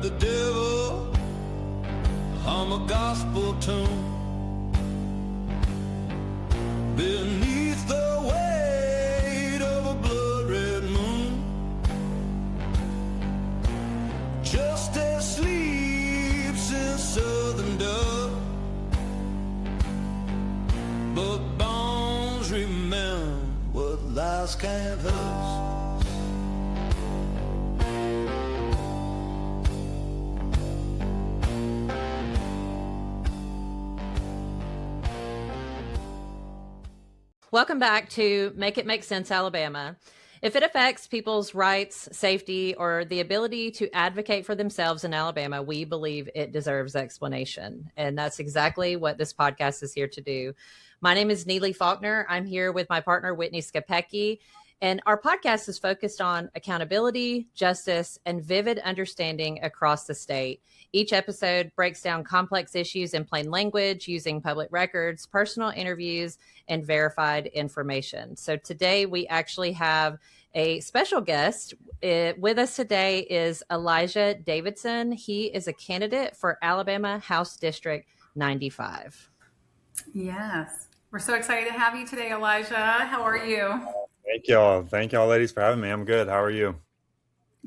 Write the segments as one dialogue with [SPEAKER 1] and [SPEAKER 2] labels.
[SPEAKER 1] the devil hum a gospel tune beneath the weight of a blood-red moon, just as sleeps in southern dove, but bones remember what lies can't hurt.
[SPEAKER 2] Welcome back to Make It Make Sense, Alabama. If it affects people's rights, safety, or the ability to advocate for themselves in Alabama, we believe it deserves explanation. And that's exactly what this podcast is here to do. My name is Neeli Faulkner. I'm here with my partner, Whitney Scapecchi. And our podcast is focused on accountability, justice, and vivid understanding across the state. Each episode breaks down complex issues in plain language using public records, personal interviews, and verified information. So today we actually have a special guest. With us today is Elijah Davidson. He is a candidate for Alabama House District 95.
[SPEAKER 3] Yes. We're so excited to have you today, Elijah. How are you?
[SPEAKER 4] Thank y'all. Thank y'all, ladies, for having me. I'm good. How are you?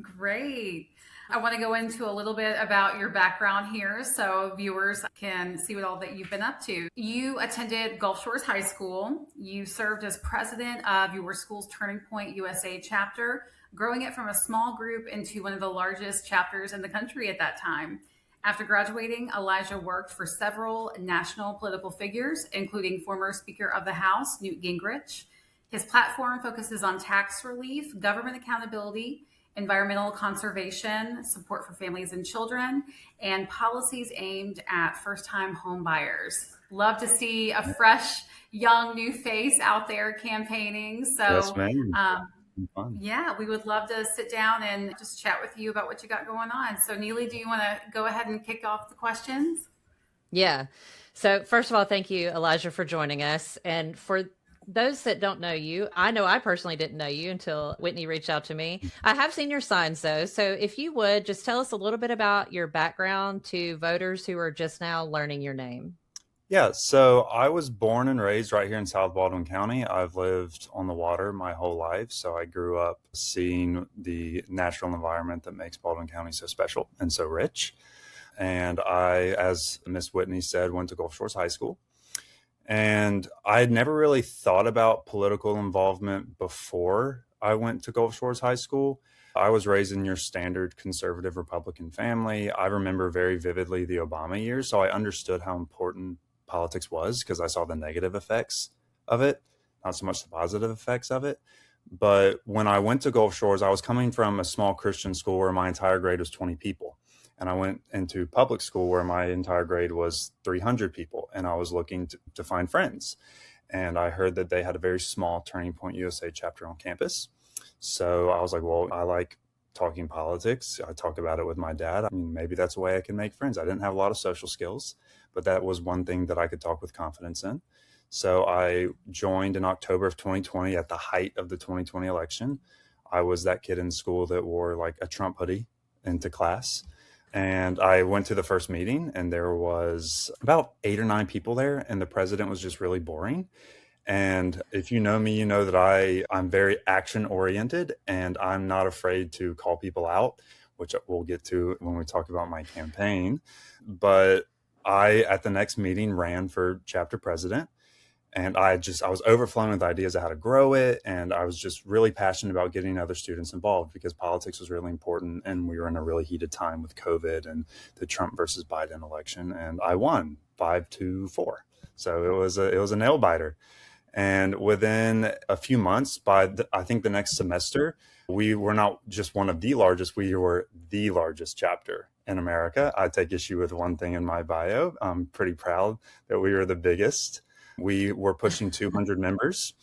[SPEAKER 3] Great. I want to go into a little bit about your background here so viewers can see what all that you've been up to. You attended Gulf Shores High School. You served as president of your school's Turning Point USA chapter, growing it from a small group into one of the largest chapters in the country at that time. After graduating, Elijah worked for several national political figures, including former Speaker of the House, Newt Gingrich. His platform focuses on tax relief, government accountability, environmental conservation, support for families and children, and policies aimed at first-time home buyers. Love to see a fresh, young, new face out there campaigning. So,
[SPEAKER 4] yes, ma'am.
[SPEAKER 3] Yeah, we would love to sit down and just chat with you about what you got going on. So, Neeli, do you want to go ahead and kick off the questions?
[SPEAKER 2] Yeah. So first of all, thank you, Elijah, for joining us. And for those that don't know you, I know I personally didn't know you until Whitney reached out to me. I have seen your signs, though. So if you would just tell us a little bit about your background to voters who are just now learning your name.
[SPEAKER 4] Yeah, so I was born and raised right here in South Baldwin County. I've lived on the water my whole life. So I grew up seeing the natural environment that makes Baldwin County so special and so rich. And I, as Miss Whitney said, went to Gulf Shores High School. And I had never really thought about political involvement before I went to Gulf Shores High School. I was raised in your standard conservative Republican family. I remember very vividly the Obama years, so I understood how important politics was because I saw the negative effects of it, not so much the positive effects of it. But when I went to Gulf Shores, I was coming from a small Christian school where my entire grade was 20 people. And I went into public school where my entire grade was 300 people. And I was looking to find friends. And I heard that they had a very small Turning Point USA chapter on campus. So I was like, well, I like talking politics. I talked about it with my dad. I mean, maybe that's a way I can make friends. I didn't have a lot of social skills, but that was one thing that I could talk with confidence in. So I joined in October of 2020 at the height of the 2020 election. I was that kid in school that wore like a Trump hoodie into class. And I went to the first meeting and there was about 8 or 9 people there and the president was just really boring. And if you know me, you know that I'm very action oriented and I'm not afraid to call people out, which we'll get to when we talk about my campaign. But I, at the next meeting, ran for chapter president. And I was overflowing with ideas of how to grow it. And I was just really passionate about getting other students involved because politics was really important. And we were in a really heated time with COVID and the Trump versus Biden election. And I won 5-4. So it was a nail biter. And within a few months, I think the next semester, we were not just one of the largest, we were the largest chapter in America. I take issue with one thing in my bio. I'm pretty proud that we were the biggest. We were pushing 200 members.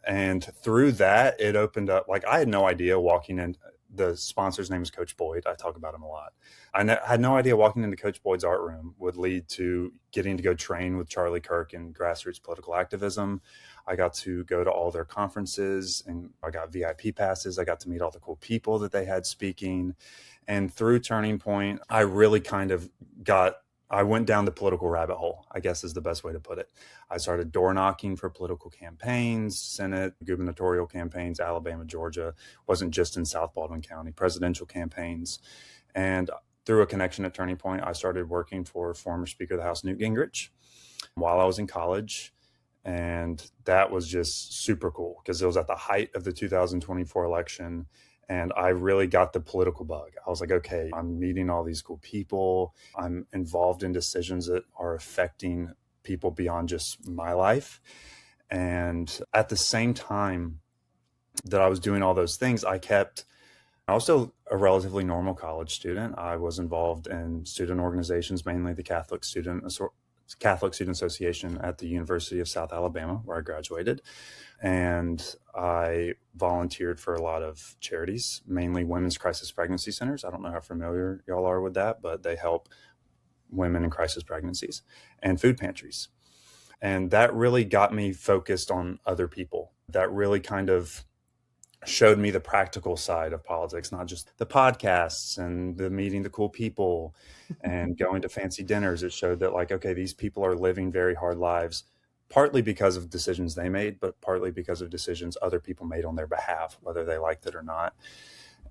[SPEAKER 4] And through that, it opened up, like I had no idea walking in, the sponsor's name is Coach Boyd. I talk about him a lot. I had no idea walking into Coach Boyd's art room would lead to getting to go train with Charlie Kirk in grassroots political activism. I got to go to all their conferences and I got VIP passes. I got to meet all the cool people that they had speaking. And through Turning Point, I really I went down the political rabbit hole, I guess is the best way to put it. I started door knocking for political campaigns, Senate, gubernatorial campaigns, Alabama, Georgia, wasn't just in South Baldwin County, presidential campaigns. And through a connection at Turning Point, I started working for former Speaker of the House, Newt Gingrich, while I was in college. And that was just super cool because it was at the height of the 2024 election. And I really got the political bug. I was like, okay, I'm meeting all these cool people. I'm involved in decisions that are affecting people beyond just my life. And at the same time that I was doing all those things, I was still a relatively normal college student. I was involved in student organizations, mainly the Catholic Student Association at the University of South Alabama, where I graduated. And I volunteered for a lot of charities, mainly women's crisis pregnancy centers. I don't know how familiar y'all are with that, but they help women in crisis pregnancies, and food pantries. And that really got me focused on other people. That really kind of showed me the practical side of politics, not just the podcasts and the meeting the cool people and going to fancy dinners. It showed that, like, okay, these people are living very hard lives, partly because of decisions they made, but partly because of decisions other people made on their behalf, whether they liked it or not.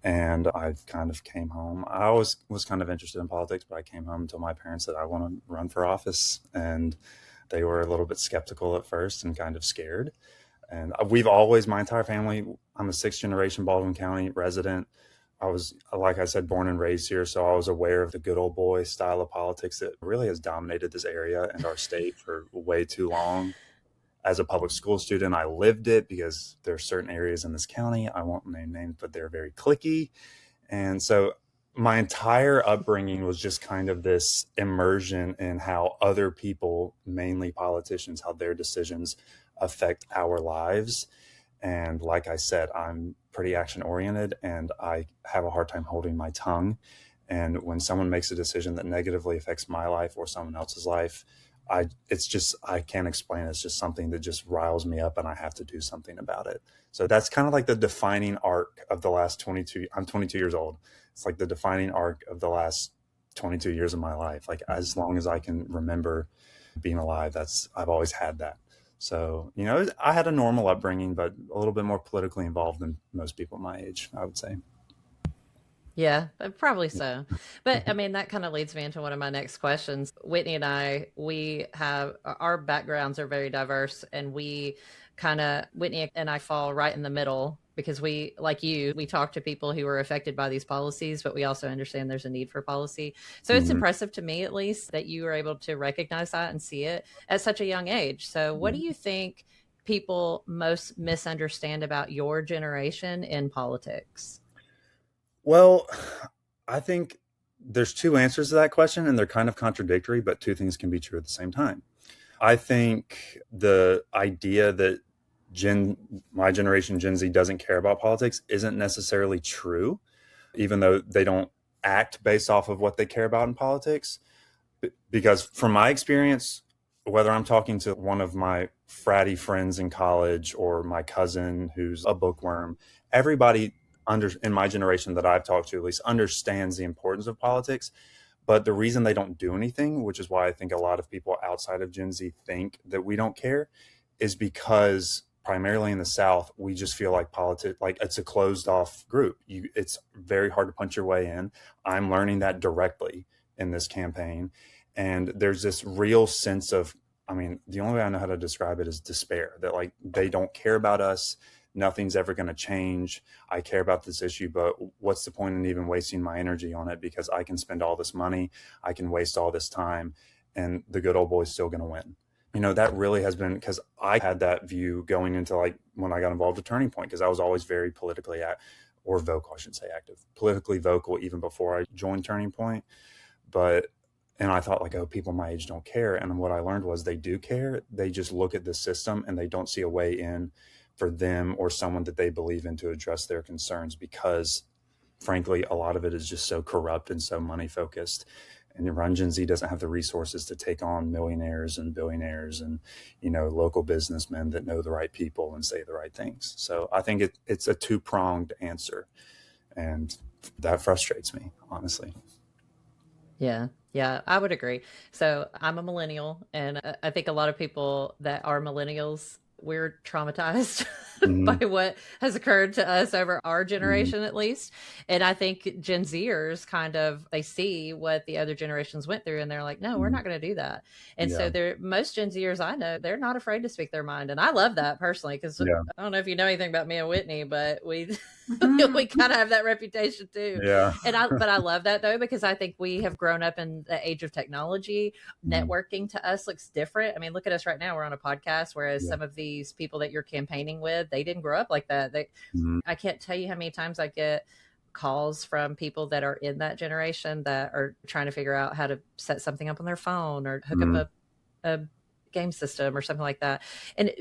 [SPEAKER 4] And I kind of came home. I always was kind of interested in politics, but I came home and told my parents that I want to run for office. And they were a little bit skeptical at first and kind of scared. And we've always, my entire family, I'm a 6th generation Baldwin County resident. I was, like I said, born and raised here. So I was aware of the good old boy style of politics that really has dominated this area and our state for way too long. As a public school student, I lived it because there are certain areas in this county, I won't name names, but they're very cliquey. And so my entire upbringing was just kind of this immersion in how other people, mainly politicians, how their decisions affect our lives. And like I said, I'm pretty action oriented and I have a hard time holding my tongue. And when someone makes a decision that negatively affects my life or someone else's life, I can't explain it. It's just something that just riles me up and I have to do something about it. So that's kind of like the defining arc of the last 22. I'm 22 years old. It's like the defining arc of the last 22 years of my life. Like, as long as I can remember being alive, I've always had that. So, I had a normal upbringing, but a little bit more politically involved than most people my age, I would say.
[SPEAKER 2] Yeah, probably so. But I mean, that kind of leads me into one of my next questions. Whitney and I, our backgrounds are very diverse, and Whitney and I fall right in the middle because we talk to people who are affected by these policies, but we also understand there's a need for policy. So it's impressive to me, at least, that you were able to recognize that and see it at such a young age. So what do you think people most misunderstand about your generation in politics?
[SPEAKER 4] Well, I think there's two answers to that question, and they're kind of contradictory, but two things can be true at the same time. I think the idea that my generation, Gen Z, doesn't care about politics isn't necessarily true, even though they don't act based off of what they care about in politics. Because from my experience, whether I'm talking to one of my fratty friends in college or my cousin who's a bookworm, everybody in my generation that I've talked to at least understands the importance of politics. But the reason they don't do anything, which is why I think a lot of people outside of Gen Z think that we don't care, is because primarily in the South, we just feel like politics, like it's a closed off group. It's very hard to punch your way in. I'm learning that directly in this campaign. And there's this real sense of, the only way I know how to describe it is despair, that like they don't care about us. Nothing's ever going to change. I care about this issue, but what's the point in even wasting my energy on it? Because I can spend all this money, I can waste all this time, and the good old boy's still going to win. That really has been, because I had that view going into like when I got involved with Turning Point, because I was always very politically politically vocal even before I joined Turning Point. And I thought like, oh, people my age don't care. And what I learned was they do care. They just look at the system and they don't see a way in for them or someone that they believe in to address their concerns, because frankly, a lot of it is just so corrupt and so money focused. And Run Gen Z doesn't have the resources to take on millionaires and billionaires and, local businessmen that know the right people and say the right things. So I think it's a two-pronged answer. And that frustrates me, honestly.
[SPEAKER 2] Yeah. Yeah, I would agree. So I'm a millennial, and I think a lot of people that are millennials, we're traumatized by
[SPEAKER 4] Mm-hmm.
[SPEAKER 2] what has occurred to us over our
[SPEAKER 4] Mm-hmm.
[SPEAKER 2] generation, at least. And I think Gen Zers they see what the other generations went through, and they're like, no, we're
[SPEAKER 4] Mm-hmm.
[SPEAKER 2] not going to do that. And
[SPEAKER 4] Yeah.
[SPEAKER 2] so most Gen Zers I know, they're not afraid to speak their mind. And I love that personally, because
[SPEAKER 4] Yeah.
[SPEAKER 2] I don't know if you know anything about me and Whitney, but we
[SPEAKER 3] Mhm.
[SPEAKER 2] we kind of have that reputation too.
[SPEAKER 4] Yeah.
[SPEAKER 2] But I love that though, because I think we have grown up in the age of technology.
[SPEAKER 4] Mm-hmm.
[SPEAKER 2] Networking to us looks different. I mean, look at us right now. We're on a podcast, whereas
[SPEAKER 4] Yeah.
[SPEAKER 2] some of these people that you're campaigning with, they didn't grow up like that.
[SPEAKER 4] Mm-hmm.
[SPEAKER 2] I can't tell you how many times I get calls from people that are in that generation that are trying to figure out how to set something up on their phone or hook
[SPEAKER 4] Mm-hmm.
[SPEAKER 2] up a game system or something like that. And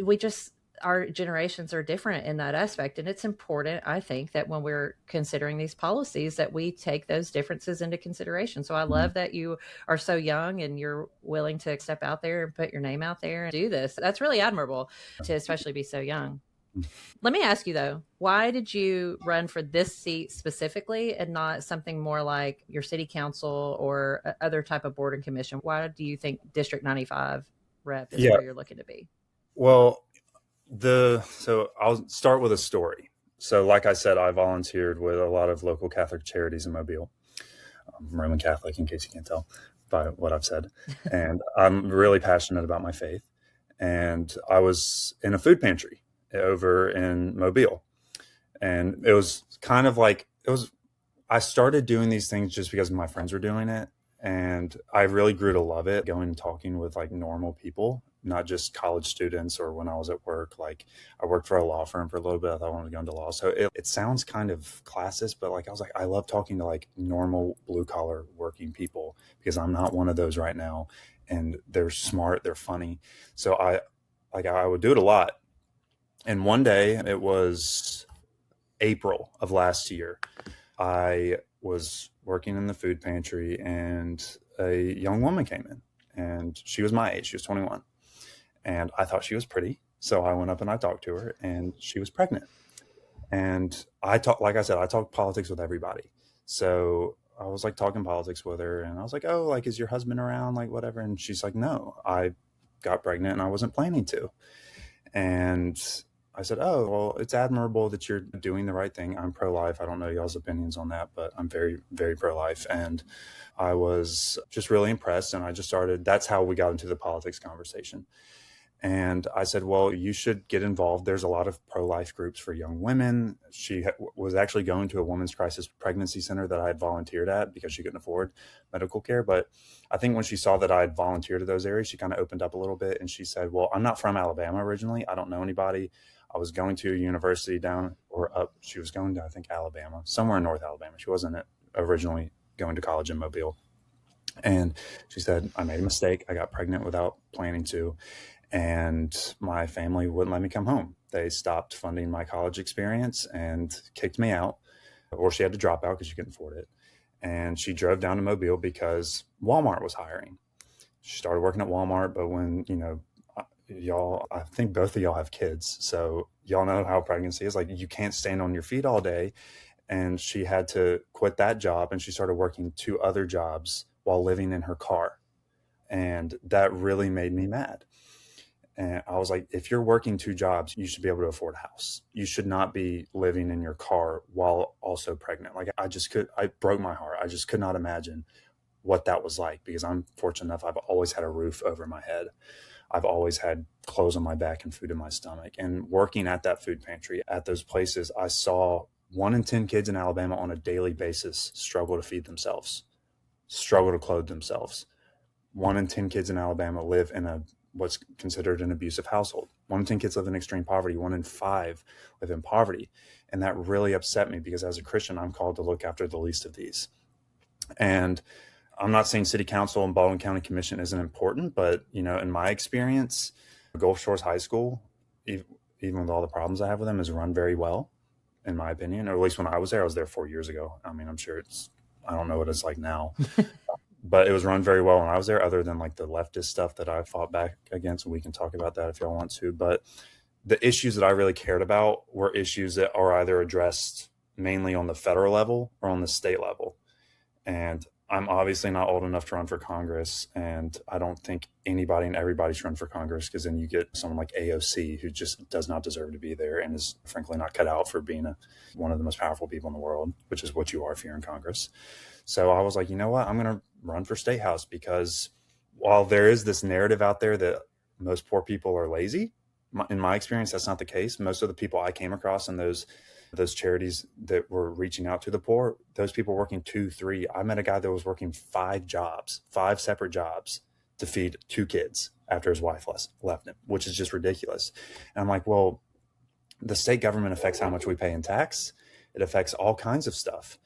[SPEAKER 2] our generations are different in that aspect. And it's important, I think, that when we're considering these policies, that we take those differences into consideration. So I love that you are so young and you're willing to step out there and put your name out there and do this. That's really admirable, to especially be so young. Let me ask you though, why did you run for this seat specifically and not something more like your city council or other type of board and commission? Why do you think District 95 rep is
[SPEAKER 4] Yeah.
[SPEAKER 2] where you're looking to be?
[SPEAKER 4] Well, so I'll start with a story. So like I said, I volunteered with a lot of local Catholic charities in Mobile. I'm Roman Catholic, in case you can't tell by what I've said. And I'm really passionate about my faith. And I was in a food pantry over in Mobile. And it was kind of like, I started doing these things just because my friends were doing it. And I really grew to love it, going and talking with like normal people, not just college students or when I was at work. Like I worked for a law firm for a little bit. I thought I wanted to go into law. So it sounds kind of classist, but like I was like, I love talking to like normal blue collar working people because I'm not one of those right now. And they're smart, they're funny. So I would do it a lot. And one day, it was April of last year, I was working in the food pantry and a young woman came in and she was my age. She was 21 and I thought she was pretty. So I went up and I talked to her and she was pregnant. And like I said, I talk politics with everybody. So I was like talking politics with her and I was like, oh, like, is your husband around? Like whatever. And she's like, no, I got pregnant and I wasn't planning to. And I said, oh, well, it's admirable that you're doing the right thing. I'm pro-life. I don't know y'all's opinions on that, but I'm very, very pro-life. And I was just really impressed. And I just started, that's how we got into the politics conversation. And I said, well, you should get involved. There's a lot of pro-life groups for young women. She was actually going to a women's crisis pregnancy center that I had volunteered at because she couldn't afford medical care. But I think when she saw that I had volunteered to those areas, she kind of opened up a little bit. And she said, well, I'm not from Alabama originally. I don't know anybody. I was going to a university down or up. She was going to, I think, Alabama, somewhere in North Alabama. She wasn't originally going to college in Mobile. And she said, I made a mistake. I got pregnant without planning to. And my family wouldn't let me come home. They stopped funding my college experience and kicked me out, or she had to drop out because she couldn't afford it. And she drove down to Mobile because Walmart was hiring. She started working at Walmart, but when, y'all, I think both of y'all have kids, so y'all know how pregnancy is. Like you can't stand on your feet all day. And she had to quit that job and she started working 2 other jobs while living in her car. And that really made me mad. And I was like, if you're working 2 jobs, you should be able to afford a house. You should not be living in your car while also pregnant. Like I broke my heart. I just could not imagine what that was like because I'm fortunate enough. I've always had a roof over my head. I've always had clothes on my back and food in my stomach. And working at that food pantry, at those places, I saw 1 in 10 kids in Alabama on a daily basis struggle to feed themselves, struggle to clothe themselves. 1 in 10 kids in Alabama live in what's considered an abusive household. 1 in 10 kids live in extreme poverty. 1 in 5 live in poverty. And that really upset me because as a Christian, I'm called to look after the least of these. And I'm not saying city council and Baldwin County Commission isn't important, but in my experience, Gulf Shores High School, even with all the problems I have with them, is run very well, in my opinion. Or at least when I was there 4 years ago. I mean, I'm sure I don't know what it's like now. but it was run very well when I was there, other than like the leftist stuff that I fought back against. We can talk about that if y'all want to. But the issues that I really cared about were issues that are either addressed mainly on the federal level or on the state level. And I'm obviously not old enough to run for Congress, and I don't think anybody and everybody should run for Congress, because then you get someone like AOC who just does not deserve to be there and is frankly not cut out for being one of the most powerful people in the world, which is what you are if you're in Congress. So I was like, you know what, I'm going to run for State House, because while there is this narrative out there that most poor people are lazy, in my experience, that's not the case. Most of the people I came across in those charities that were reaching out to the poor, those people working 2, 3. I met a guy that was working 5 separate jobs to feed 2 kids after his wife left him, which is just ridiculous. And I'm like, well, the state government affects how much we pay in tax. It affects all kinds of stuff.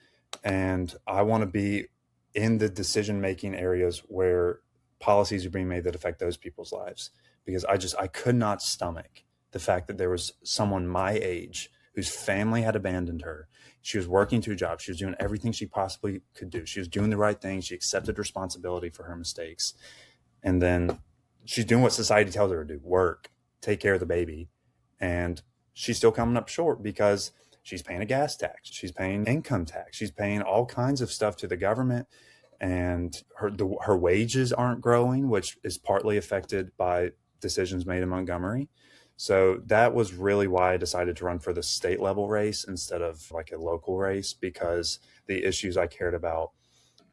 [SPEAKER 4] And I want to be in the decision-making areas where policies are being made that affect those people's lives, because I could not stomach the fact that there was someone my age whose family had abandoned her. She was working 2 jobs. She was doing everything she possibly could do. She was doing the right thing. She accepted responsibility for her mistakes. And then she's doing what society tells her to do, work, take care of the baby. And she's still coming up short because she's paying a gas tax. She's paying income tax. She's paying all kinds of stuff to the government. And her wages aren't growing, which is partly affected by decisions made in Montgomery. So that was really why I decided to run for the state level race instead of like a local race, because the issues I cared about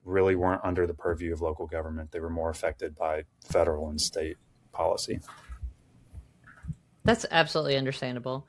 [SPEAKER 4] really weren't under the purview of local government. They were more affected by federal and state policy.
[SPEAKER 2] That's absolutely understandable.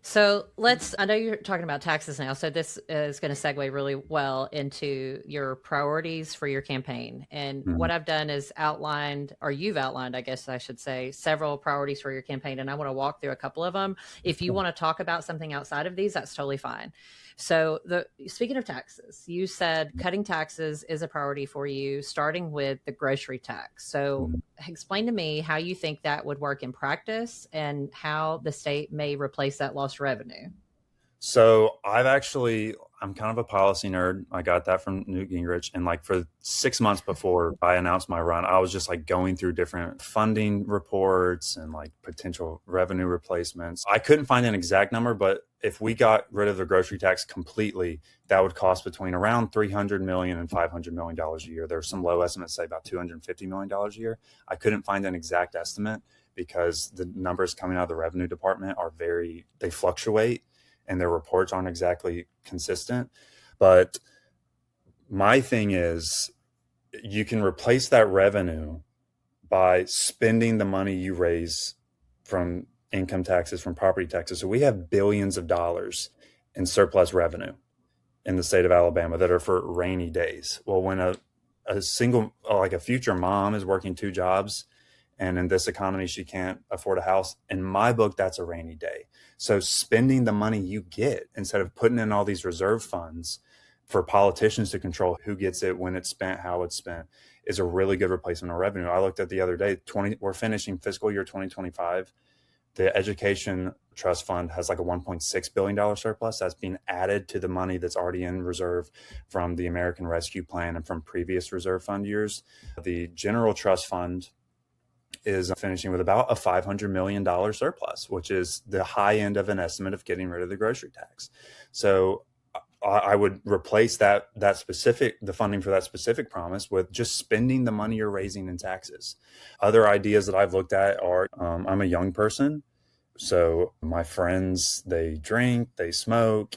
[SPEAKER 2] So I know you're talking about taxes now, so this is going to segue really well into your priorities for your campaign. And what I've done is you've outlined, I guess I should say, several priorities for your campaign. And I want to walk through a couple of them. If you want to talk about something outside of these, that's totally fine. So speaking of taxes, you said cutting taxes is a priority for you, starting with the grocery tax. So explain to me how you think that would work in practice and how the state may replace that lost revenue.
[SPEAKER 4] So I'm kind of a policy nerd. I got that from Newt Gingrich. And like for 6 months before I announced my run, I was just like going through different funding reports and like potential revenue replacements. I couldn't find an exact number, but if we got rid of the grocery tax completely, that would cost between around $300 million and $500 million a year. There's some low estimates say about $250 million a year. I couldn't find an exact estimate because the numbers coming out of the revenue department they fluctuate, and their reports aren't exactly consistent. But my thing is, you can replace that revenue by spending the money you raise from income taxes, from property taxes. So we have billions of dollars in surplus revenue in the state of Alabama that are for rainy days. Well, when a future mom is working 2 jobs, and in this economy, she can't afford a house, in my book, that's a rainy day. So spending the money you get instead of putting in all these reserve funds for politicians to control who gets it, when it's spent, how it's spent, is a really good replacement of revenue. I looked at the other day, we're finishing fiscal year 2025. The education trust fund has like a $1.6 billion surplus that's being added to the money that's already in reserve from the American Rescue Plan and from previous reserve fund years. The general trust fund is finishing with about a $500 million surplus, which is the high end of an estimate of getting rid of the grocery tax. So I would replace the funding for that specific promise with just spending the money you're raising in taxes. Other ideas that I've looked at are, I'm a young person, so my friends, they drink, they smoke.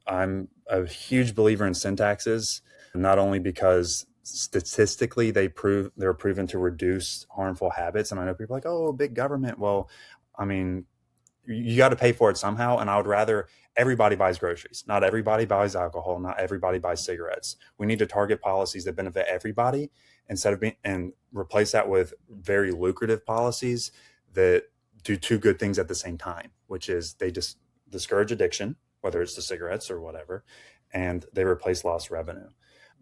[SPEAKER 4] I'm a huge believer in sin taxes, not only because statistically they're proven to reduce harmful habits. And I know people are like, oh, big government. Well, I mean, you got to pay for it somehow. And I would rather everybody buys groceries. Not everybody buys alcohol. Not everybody buys cigarettes. We need to target policies that benefit everybody and replace that with very lucrative policies that do 2 good things at the same time, which is they just discourage addiction, whether it's to cigarettes or whatever, and they replace lost revenue.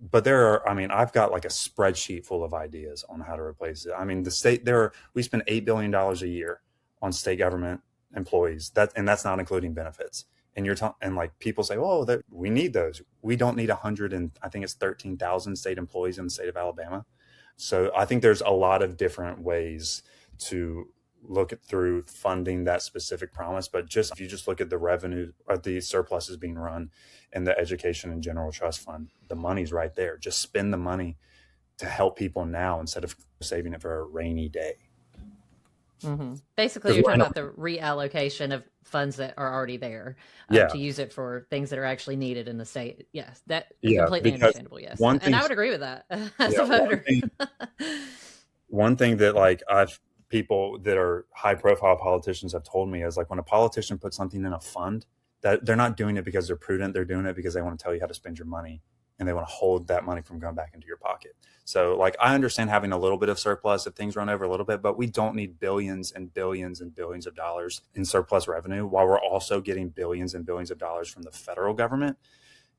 [SPEAKER 4] But I've got like a spreadsheet full of ideas on how to replace it. I mean, the state we spend $8 billion a year on state government employees, and that's not including benefits. And and like people say, oh, that we need those. We don't need 100 and I think it's 13,000 state employees in the state of Alabama. So I think there's a lot of different ways to look at through funding that specific promise. But just if you just look at the revenue or the surpluses being run in the education and general trust fund, the money's right there. Just spend the money to help people now instead of saving it for a rainy day.
[SPEAKER 2] Mm-hmm. Basically, you're talking about the reallocation of funds that are already there to use it for things that are actually needed in the state. Yes, that is completely understandable. Yes, and I would agree with that as a voter.
[SPEAKER 4] One thing that like people that are high profile politicians have told me is like when a politician puts something in a fund, that they're not doing it because they're prudent. They're doing it because they want to tell you how to spend your money and they want to hold that money from going back into your pocket. So like, I understand having a little bit of surplus if things run over a little bit, but we don't need billions and billions and billions of dollars in surplus revenue while we're also getting billions and billions of dollars from the federal government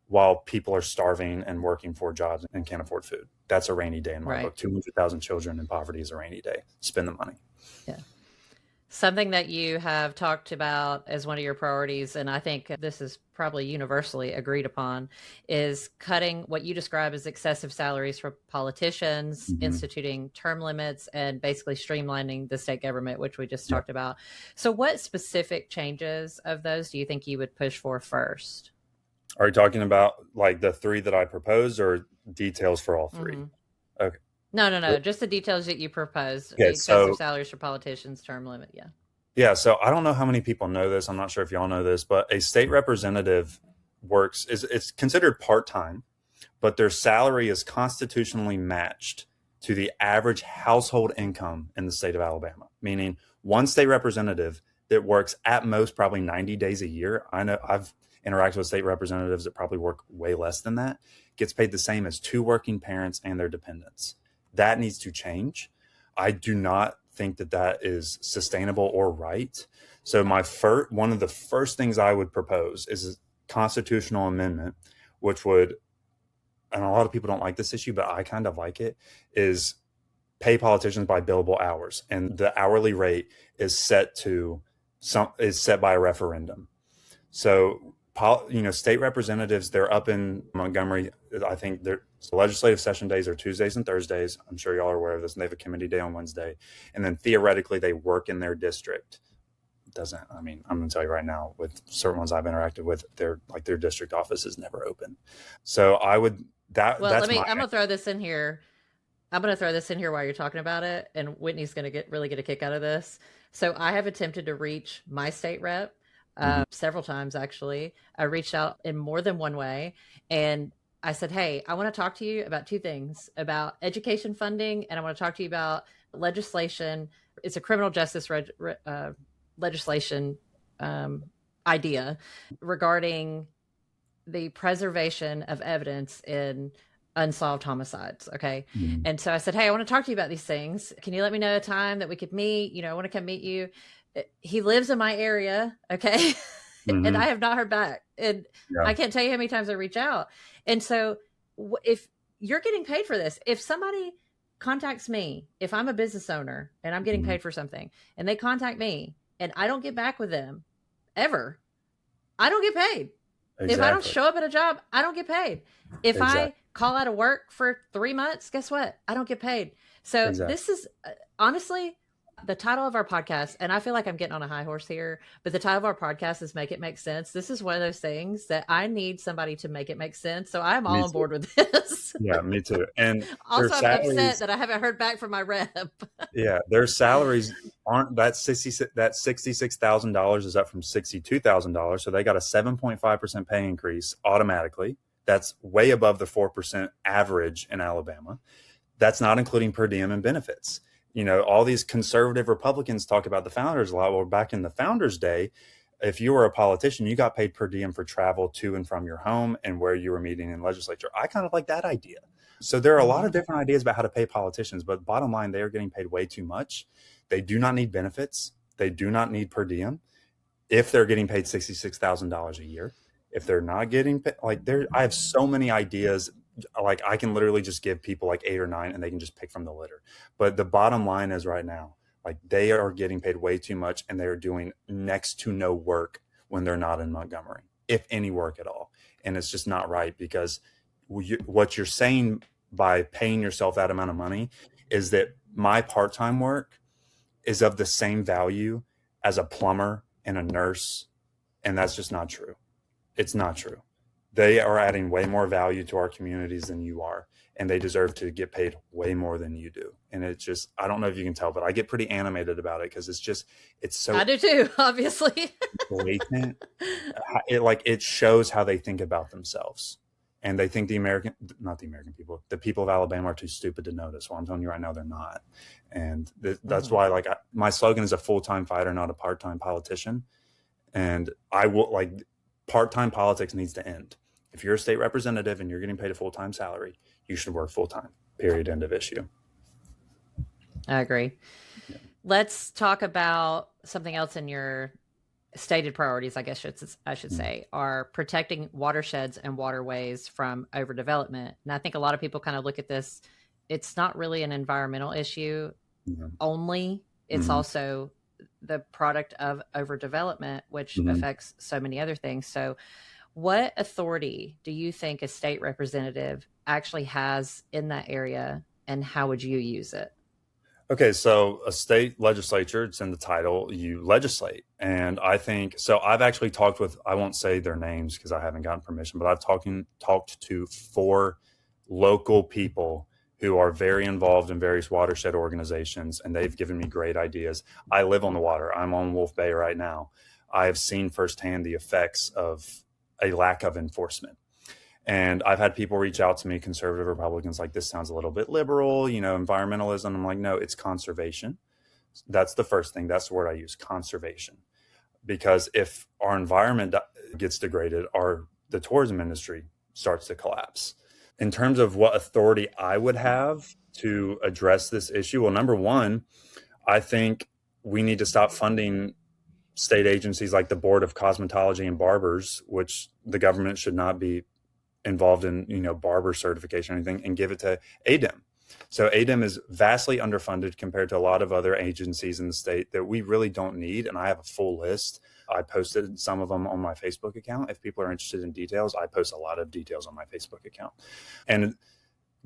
[SPEAKER 4] while people are starving and working 4 jobs and can't afford food. That's a rainy day in my book. 200,000 children in poverty is a rainy day. Spend the money.
[SPEAKER 2] Yeah. Something that you have talked about as one of your priorities, and I think this is probably universally agreed upon, is cutting what you describe as excessive salaries for politicians, instituting term limits, and basically streamlining the state government, which we just talked about. So what specific changes of those do you think you would push for first?
[SPEAKER 4] Are you talking about like the 3 that I proposed or details for all 3? Okay.
[SPEAKER 2] No. Just the details that you proposed. Okay, excessive salaries for politicians, term limit. Yeah.
[SPEAKER 4] So I don't know how many people know this. I'm not sure if y'all know this, but a state representative it's considered part-time, but their salary is constitutionally matched to the average household income in the state of Alabama, meaning one state representative that works at most probably 90 days a year. I know I've interacted with state representatives that probably work way less than that, gets paid the same as 2 working parents and their dependents. That needs to change. I do not think that is sustainable or right. So one of the first things I would propose is a constitutional amendment, which would, and a lot of people don't like this issue, but I kind of like it, is pay politicians by billable hours. And the hourly rate is set by a referendum. So, state representatives, they're up in Montgomery. I think the legislative session days are Tuesdays and Thursdays. I'm sure y'all are aware of this. And they have a committee day on Wednesday. And then theoretically, they work in their district. I'm going to tell you right now, with certain ones I've interacted with, their district office is never open. So I'm going to
[SPEAKER 2] throw this in here. I'm going to throw this in here while you're talking about it. And Whitney's going to really get a kick out of this. So I have attempted to reach my state rep several times, actually. I reached out in more than one way. And I said, hey, I want to talk to you about 2 things, about education funding. And I want to talk to you about legislation. It's a criminal justice legislation idea regarding the preservation of evidence in unsolved homicides. Okay. And so I said, hey, I want to talk to you about these things. Can you let me know a time that we could meet? I want to come meet you. He lives in my area. Okay. And I have not heard back. And I can't tell you how many times I reach out. And so if you're getting paid for this, if somebody contacts me, if I'm a business owner and I'm getting paid for something and they contact me and I don't get back with them ever, I don't get paid. Exactly. If I don't show up at a job, I don't get paid. If I call out of work for 3 months, guess what? I don't get paid. So this is honestly the title of our podcast, and I feel like I'm getting on a high horse here, but the title of our podcast is Make It Make Sense. This is one of those things that I need somebody to make it make sense. So I'm all on board with this.
[SPEAKER 4] Yeah, me too. And
[SPEAKER 2] also I'm upset that I haven't heard back from my rep.
[SPEAKER 4] Yeah, their salaries aren't that $66,000 is up from $62,000. So they got a 7.5% pay increase automatically. That's way above the 4% average in Alabama. That's not including per diem and benefits. All these conservative Republicans talk about the founders a lot. Well, back in the founders' day, if you were a politician, you got paid per diem for travel to and from your home and where you were meeting in legislature. I kind of like that idea. So there are a lot of different ideas about how to pay politicians, but bottom line, they are getting paid way too much. They do not need benefits. They do not need per diem if they're getting paid $66,000 a year. If they're not getting paid, I have so many ideas. I can literally just give people 8 or 9 and they can just pick from the litter. But the bottom line is right now, they are getting paid way too much and they are doing next to no work when they're not in Montgomery, if any work at all. And it's just not right, because what you're saying by paying yourself that amount of money is that my part-time work is of the same value as a plumber and a nurse. And that's just not true. It's not true. They are adding way more value to our communities than you are, and they deserve to get paid way more than you do. And it's just, I don't know if you can tell, but I get pretty animated about it, because it's so
[SPEAKER 2] I do too, obviously.
[SPEAKER 4] blatant. It shows how they think about themselves. And they think the people of Alabama are too stupid to notice. Well, I'm telling you right now, they're not. And that's why, my slogan is a full-time fighter, not a part-time politician. And part-time politics needs to end. If you're a state representative and you're getting paid a full-time salary, you should work full-time, period, end of issue.
[SPEAKER 2] I agree.
[SPEAKER 4] Yeah.
[SPEAKER 2] Let's talk about something else in your stated priorities, I guess I should say, are protecting watersheds and waterways from overdevelopment. And I think a lot of people kind of look at this, it's not really an environmental issue only. It's also the product of overdevelopment, which affects so many other things. So what authority do you think a state representative actually has in that area, and how would you use it?
[SPEAKER 4] Okay, so a state legislature, it's in the title, you legislate. And I think, so I've actually talked with, I won't say their names because I haven't gotten permission, but I've talked to 4 local people who are very involved in various watershed organizations, and they've given me great ideas. I live on the water. I'm on Wolf Bay right now. I have seen firsthand the effects of a lack of enforcement. And I've had people reach out to me, conservative Republicans, like, this sounds a little bit liberal, environmentalism. I'm like, no, it's conservation. That's the first thing. That's the word I use, conservation. Because if our environment gets degraded, the tourism industry starts to collapse. In terms of what authority I would have to address this issue, well, number one, I think we need to stop funding state agencies like the Board of Cosmetology and Barbers, which the government should not be involved in, barber certification or anything, and give it to ADEM. So ADEM is vastly underfunded compared to a lot of other agencies in the state that we really don't need. And I have a full list. I posted some of them on my Facebook account. If people are interested in details, I post a lot of details on my Facebook account. And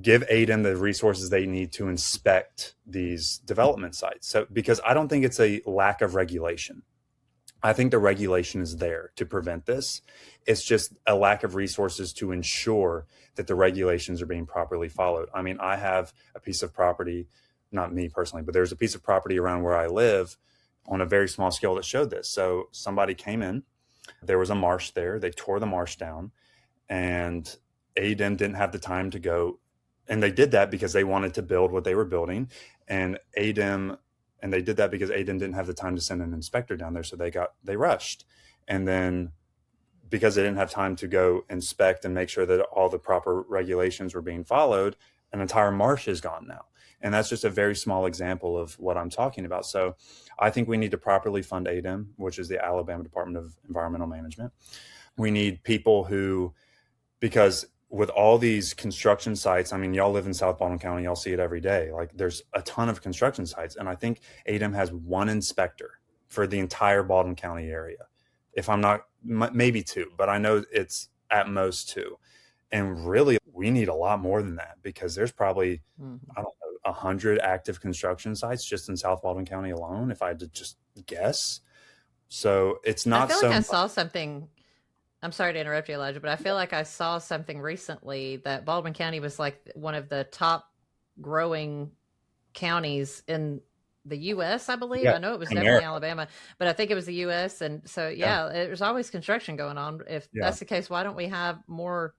[SPEAKER 4] give ADEM the resources they need to inspect these development sites. So, because I don't think it's a lack of regulation. I think the regulation is there to prevent this. It's just a lack of resources to ensure that the regulations are being properly followed. I mean, I have a piece of property, not me personally, but there's a piece of property around where I live on a very small scale that showed this. So somebody came in, there was a marsh there, they tore the marsh down, and ADEM didn't have the time to go. And they did that because they wanted to build what they were building. And they did that because ADEM didn't have the time to send an inspector down there. So they rushed. And then because they didn't have time to go inspect and make sure that all the proper regulations were being followed, an entire marsh is gone now. And that's just a very small example of what I'm talking about. So I think we need to properly fund ADEM, which is the Alabama Department of Environmental Management. We need people because with all these construction sites, I mean, y'all live in South Baldwin County, y'all see it every day. Like, there's a ton of construction sites. And I think ADEM has one inspector for the entire Baldwin County area. If I'm not, maybe 2, but I know it's at most 2. And really, we need a lot more than that, because there's probably, I don't know, 100 active construction sites just in South Baldwin County alone, if I had to just guess. So it's not so.
[SPEAKER 2] I saw something. I'm sorry to interrupt you, Elijah, but I feel like I saw something recently that Baldwin County was like one of the top growing counties in the U.S., I believe. Yeah, I know it was definitely Alabama, but I think it was the U.S. And so, there's always construction going on. If that's the case, why don't we have more?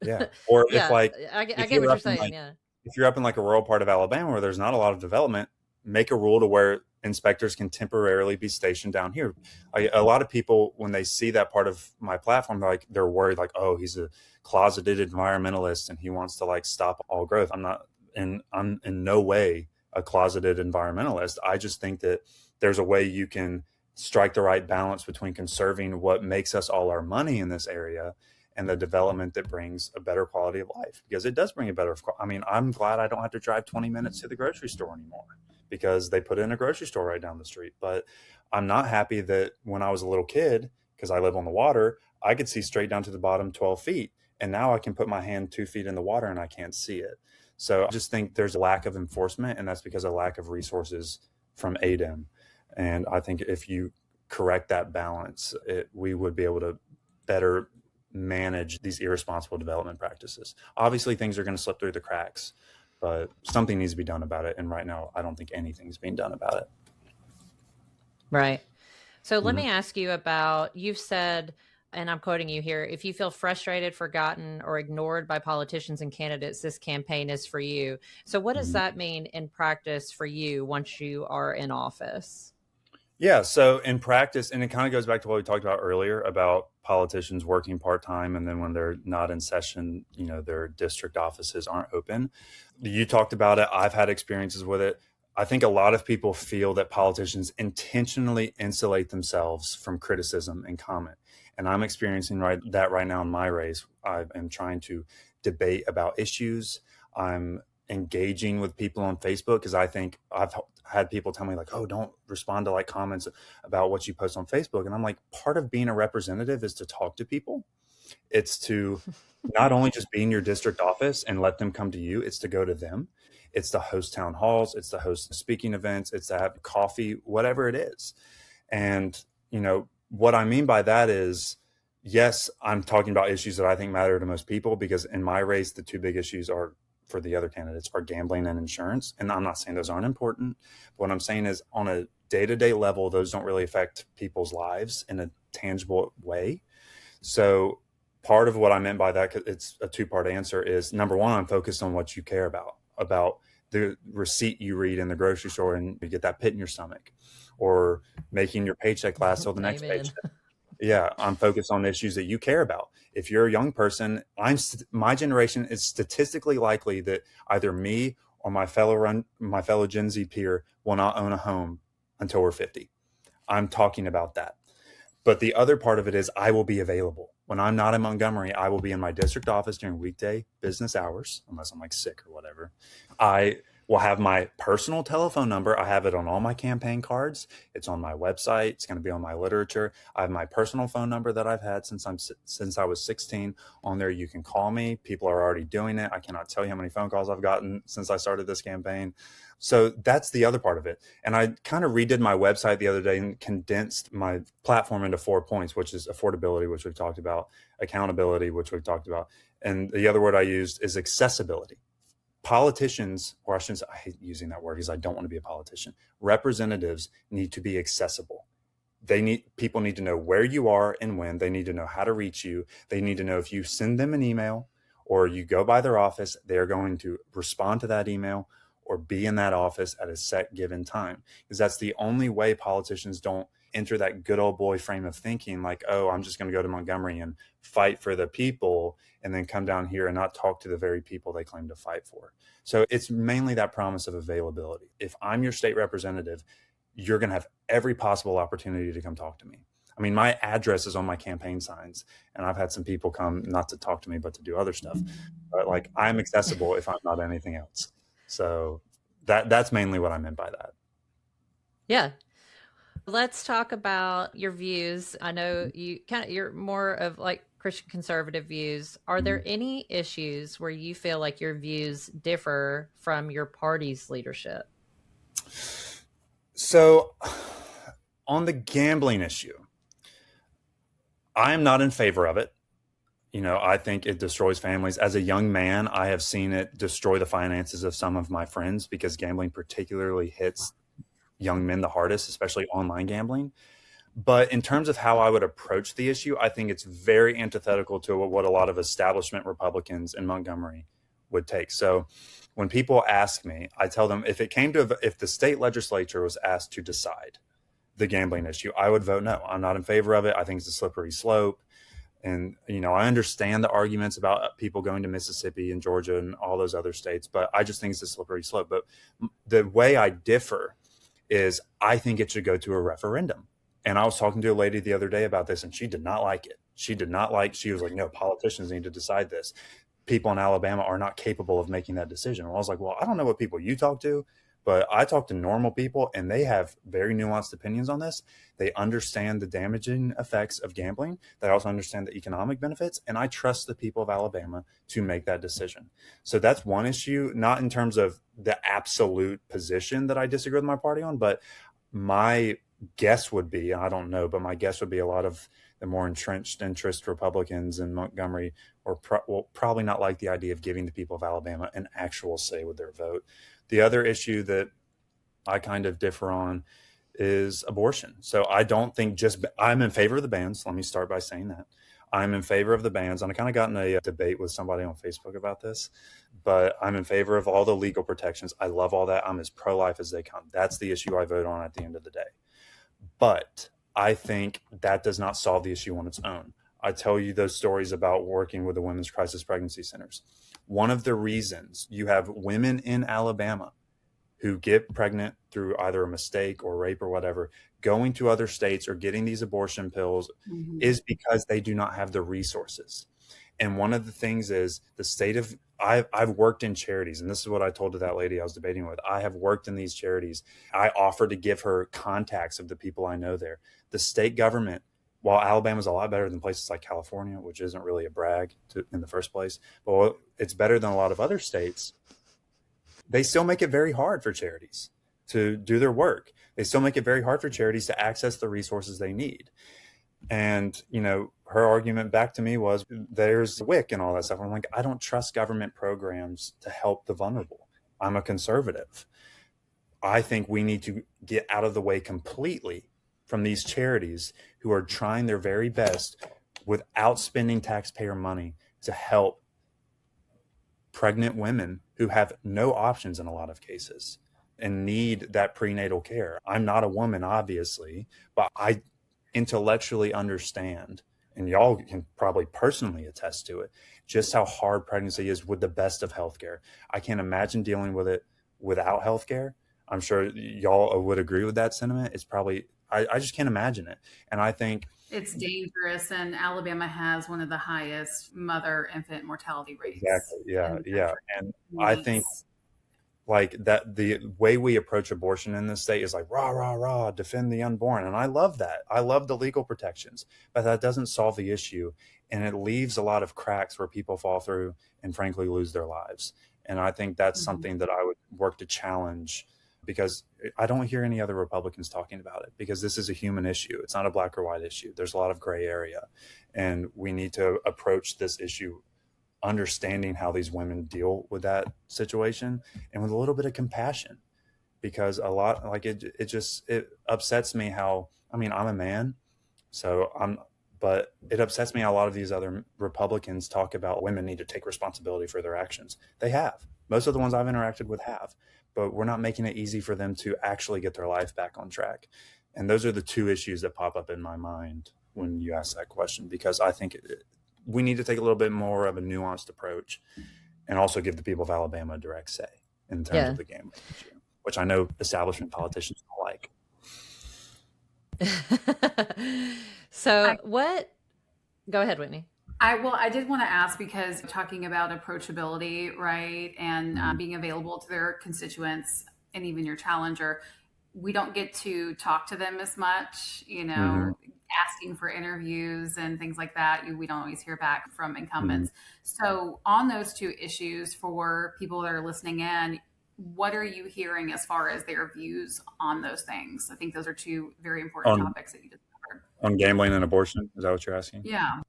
[SPEAKER 4] Yeah. Or if
[SPEAKER 2] I get what you're saying.
[SPEAKER 4] If you're up in like a rural part of Alabama where there's not a lot of development, make a rule to where inspectors can temporarily be stationed down here. A lot of people, when they see that part of my platform, they're worried, like, oh, he's a closeted environmentalist and he wants to like stop all growth. I'm in no way a closeted environmentalist. I just think that there's a way you can strike the right balance between conserving what makes us all our money in this area and the development that brings a better quality of life, because it does bring a better. I mean, I'm glad I don't have to drive 20 minutes to the grocery store anymore, because they put in a grocery store right down the street. But I'm not happy that when I was a little kid because I live on the water, I could see straight down to the bottom 12 feet. And now I can put my hand 2 feet in the water and I can't see it. So I just think there's a lack of enforcement, and that's because of lack of resources from ADEM. And I think if you correct that balance, we would be able to better manage these irresponsible development practices. Obviously, things are going to slip through the cracks, but something needs to be done about it. And right now, I don't think anything's being done about it.
[SPEAKER 2] Right. So let me ask you about, you've said, and I'm quoting you here, if you feel frustrated, forgotten, or ignored by politicians and candidates, this campaign is for you. So what does that mean in practice for you once you are in office?
[SPEAKER 4] Yeah. So in practice, and it kind of goes back to what we talked about earlier about politicians working part-time, and then when they're not in session, their district offices aren't open. You talked about it. I've had experiences with it. I think a lot of people feel that politicians intentionally insulate themselves from criticism and comment. And I'm experiencing that right now in my race. I am trying to debate about issues. I'm engaging with people on Facebook because I think I've had people tell me like, oh, don't respond to comments about what you post on Facebook. And I'm like, part of being a representative is to talk to people. It's to not only just be in your district office and let them come to you, it's to go to them. It's to host town halls. It's to host speaking events. It's to have coffee, whatever it is. And, what I mean by that is, yes, I'm talking about issues that I think matter to most people, because in my race, the two big issues are, for the other candidates, are gambling and insurance. And I'm not saying those aren't important. But what I'm saying is, on a day-to-day level, those don't really affect people's lives in a tangible way. So part of what I meant by that, it's a two-part answer, is number one, I'm focused on what you care about the receipt you read in the grocery store and you get that pit in your stomach, or making your paycheck last till the next paycheck. Yeah, I'm focused on issues that you care about. If you're a young person, my generation is statistically likely that either me or my fellow Gen Z peer will not own a home until we're 50. I'm talking about that. But the other part of it is, I will be available. When I'm not in Montgomery, I will be in my district office during weekday business hours, unless I'm sick or whatever. I will have my personal telephone number. I have it on all my campaign cards. It's on my website. It's going to be on my literature. I have my personal phone number that I've had since I was 16 on there. You can call me. People are already doing it. I cannot tell you how many phone calls I've gotten since I started this campaign. So that's the other part of it. And I kind of redid my website the other day and condensed my platform into 4 points, which is affordability, which we've talked about, accountability, which we've talked about. And the other word I used is accessibility. Politicians, or I hate using that word because I don't want to be a politician. Representatives need to be accessible. People need to know where you are and when. They need to know how to reach you. They need to know if you send them an email or you go by their office, they're going to respond to that email or be in that office at a set given time. Because that's the only way politicians don't enter that good old boy frame of thinking, like, oh, I'm just going to go to Montgomery and fight for the people and then come down here and not talk to the very people they claim to fight for. So it's mainly that promise of availability. If I'm your state representative, you're going to have every possible opportunity to come talk to me. I mean, my address is on my campaign signs, and I've had some people come not to talk to me, but to do other stuff. But I'm accessible if I'm not anything else. So that's mainly what I meant by that.
[SPEAKER 2] Yeah. Let's talk about your views. I know you're more of Christian conservative views. Are there any issues where you feel like your views differ from your party's leadership?
[SPEAKER 4] So on the gambling issue, I am not in favor of it. I think it destroys families. As a young man, I have seen it destroy the finances of some of my friends, because gambling particularly hits young men the hardest, especially online gambling. But in terms of how I would approach the issue, I think it's very antithetical to what a lot of establishment Republicans in Montgomery would take. So when people ask me, I tell them, if the state legislature was asked to decide the gambling issue, I would vote no. I'm not in favor of it. I think it's a slippery slope. And, I understand the arguments about people going to Mississippi and Georgia and all those other states, but I just think it's a slippery slope. But the way I differ is, I think it should go to a referendum. And I was talking to a lady the other day about this, and she did not like it. She was like, no, politicians need to decide this. People in Alabama are not capable of making that decision. And I was like, well, I don't know what people you talk to, but I talk to normal people and they have very nuanced opinions on this. They understand the damaging effects of gambling. They also understand the economic benefits. And I trust the people of Alabama to make that decision. So that's one issue, not in terms of the absolute position that I disagree with my party on, but my guess would be, I don't know, but my guess would be a lot of the more entrenched interest Republicans in Montgomery will probably not like the idea of giving the people of Alabama an actual say with their vote. The other issue that I kind of differ on is abortion. So I don't think I'm in favor of the bans. Let me start by saying that. I'm in favor of the bans. And I kind of got in a debate with somebody on Facebook about this, but I'm in favor of all the legal protections. I love all that. I'm as pro-life as they come. That's the issue I vote on at the end of the day. But I think that does not solve the issue on its own. I tell you those stories about working with the women's crisis pregnancy centers. One of the reasons you have women in Alabama who get pregnant through either a mistake or rape or whatever, going to other states or getting these abortion pills is because they do not have the resources. And one of the things is the state of, I've worked in charities, and this is what I told to that lady I was debating with. I have worked in these charities. I offered to give her contacts of the people I know there. The state government, while Alabama's a lot better than places like California, which isn't really a brag in the first place, but it's better than a lot of other states, they still make it very hard for charities to do their work. They still make it very hard for charities to access the resources they need. And, her argument back to me was there's WIC and all that stuff. I'm like, I don't trust government programs to help the vulnerable. I'm a conservative. I think we need to get out of the way completely from these charities who are trying their very best without spending taxpayer money to help pregnant women who have no options in a lot of cases and need that prenatal care. I'm not a woman, obviously, but I intellectually understand, and y'all can probably personally attest to it, just how hard pregnancy is with the best of healthcare. I can't imagine dealing with it without healthcare. I'm sure y'all would agree with that sentiment. It's probably, I just can't imagine it. And I think
[SPEAKER 3] it's dangerous, and Alabama has one of the highest mother-infant mortality rates.
[SPEAKER 4] Exactly. Yeah. And I think like that the way we approach abortion in this state is like rah, rah, rah, defend the unborn. And I love that. I love the legal protections, but that doesn't solve the issue. And it leaves a lot of cracks where people fall through and frankly lose their lives. And I think that's something that I would work to challenge, because I don't hear any other Republicans talking about it, because this is a human issue. It's not a black or white issue. There's a lot of gray area, and we need to approach this issue understanding how these women deal with that situation and with a little bit of compassion, because a lot like it upsets me how, I'm a man, but it upsets me how a lot of these other Republicans talk about women need to take responsibility for their actions. They have. Most of the ones I've interacted with have, but we're not making it easy for them to actually get their life back on track. And those are the two issues that pop up in my mind when you ask that question, because I think we need to take a little bit more of a nuanced approach and also give the people of Alabama a direct say in terms of the gambling issue, which I know establishment politicians don't like.
[SPEAKER 2] Go ahead, Whitney.
[SPEAKER 3] I did want to ask, because talking about approachability, right, and being available to their constituents and even your challenger, we don't get to talk to them as much, asking for interviews and things like that. We don't always hear back from incumbents. So on those two issues, for people that are listening in, what are you hearing as far as their views on those things? I think those are two very important topics that you just covered.
[SPEAKER 4] On gambling and abortion, is that what you're asking?
[SPEAKER 3] Yeah.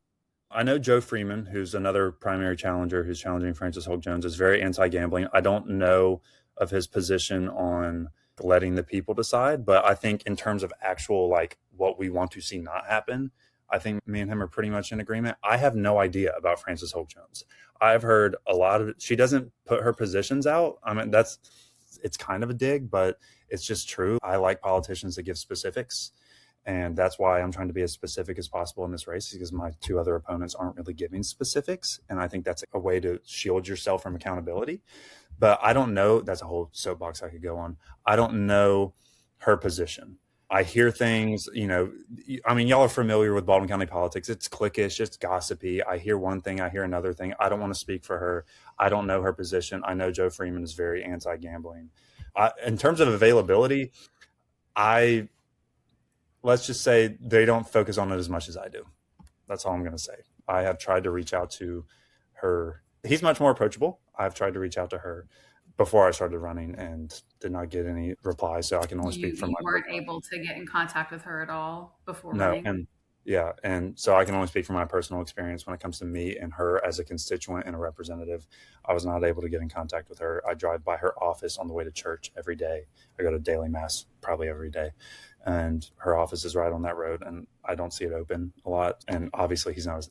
[SPEAKER 4] I know Joe Freeman, who's another primary challenger who's challenging Frances Holt Jones, is very anti-gambling. I don't know of his position on letting the people decide, but I think in terms of actual, like, what we want to see not happen, I think me and him are pretty much in agreement. I have no idea about Frances Holt Jones. I've heard a lot of it. She doesn't put her positions out. It's kind of a dig, but it's just true. I like politicians that give specifics. And that's why I'm trying to be as specific as possible in this race, because my two other opponents aren't really giving specifics. And I think that's a way to shield yourself from accountability. But I don't know. That's a whole soapbox I could go on. I don't know her position. I hear things, y'all are familiar with Baldwin County politics. It's cliquish, it's gossipy. I hear one thing, I hear another thing. I don't want to speak for her. I don't know her position. I know Joe Freeman is very anti-gambling. In terms of availability, let's just say they don't focus on it as much as I do. That's all I'm going to say. I have tried to reach out to her. He's much more approachable. I've tried to reach out to her before I started running and did not get any replies. So I can only speak from
[SPEAKER 3] You
[SPEAKER 4] my
[SPEAKER 3] weren't able to get in contact with her at all before
[SPEAKER 4] no,
[SPEAKER 3] running?
[SPEAKER 4] and yeah, and so I can only speak from my personal experience when it comes to me and her as a constituent and a representative. I was not able to get in contact with her. I drive by her office on the way to church every day. I go to daily mass probably every day, and her office is right on that road, and I don't see it open a lot. And obviously, he's not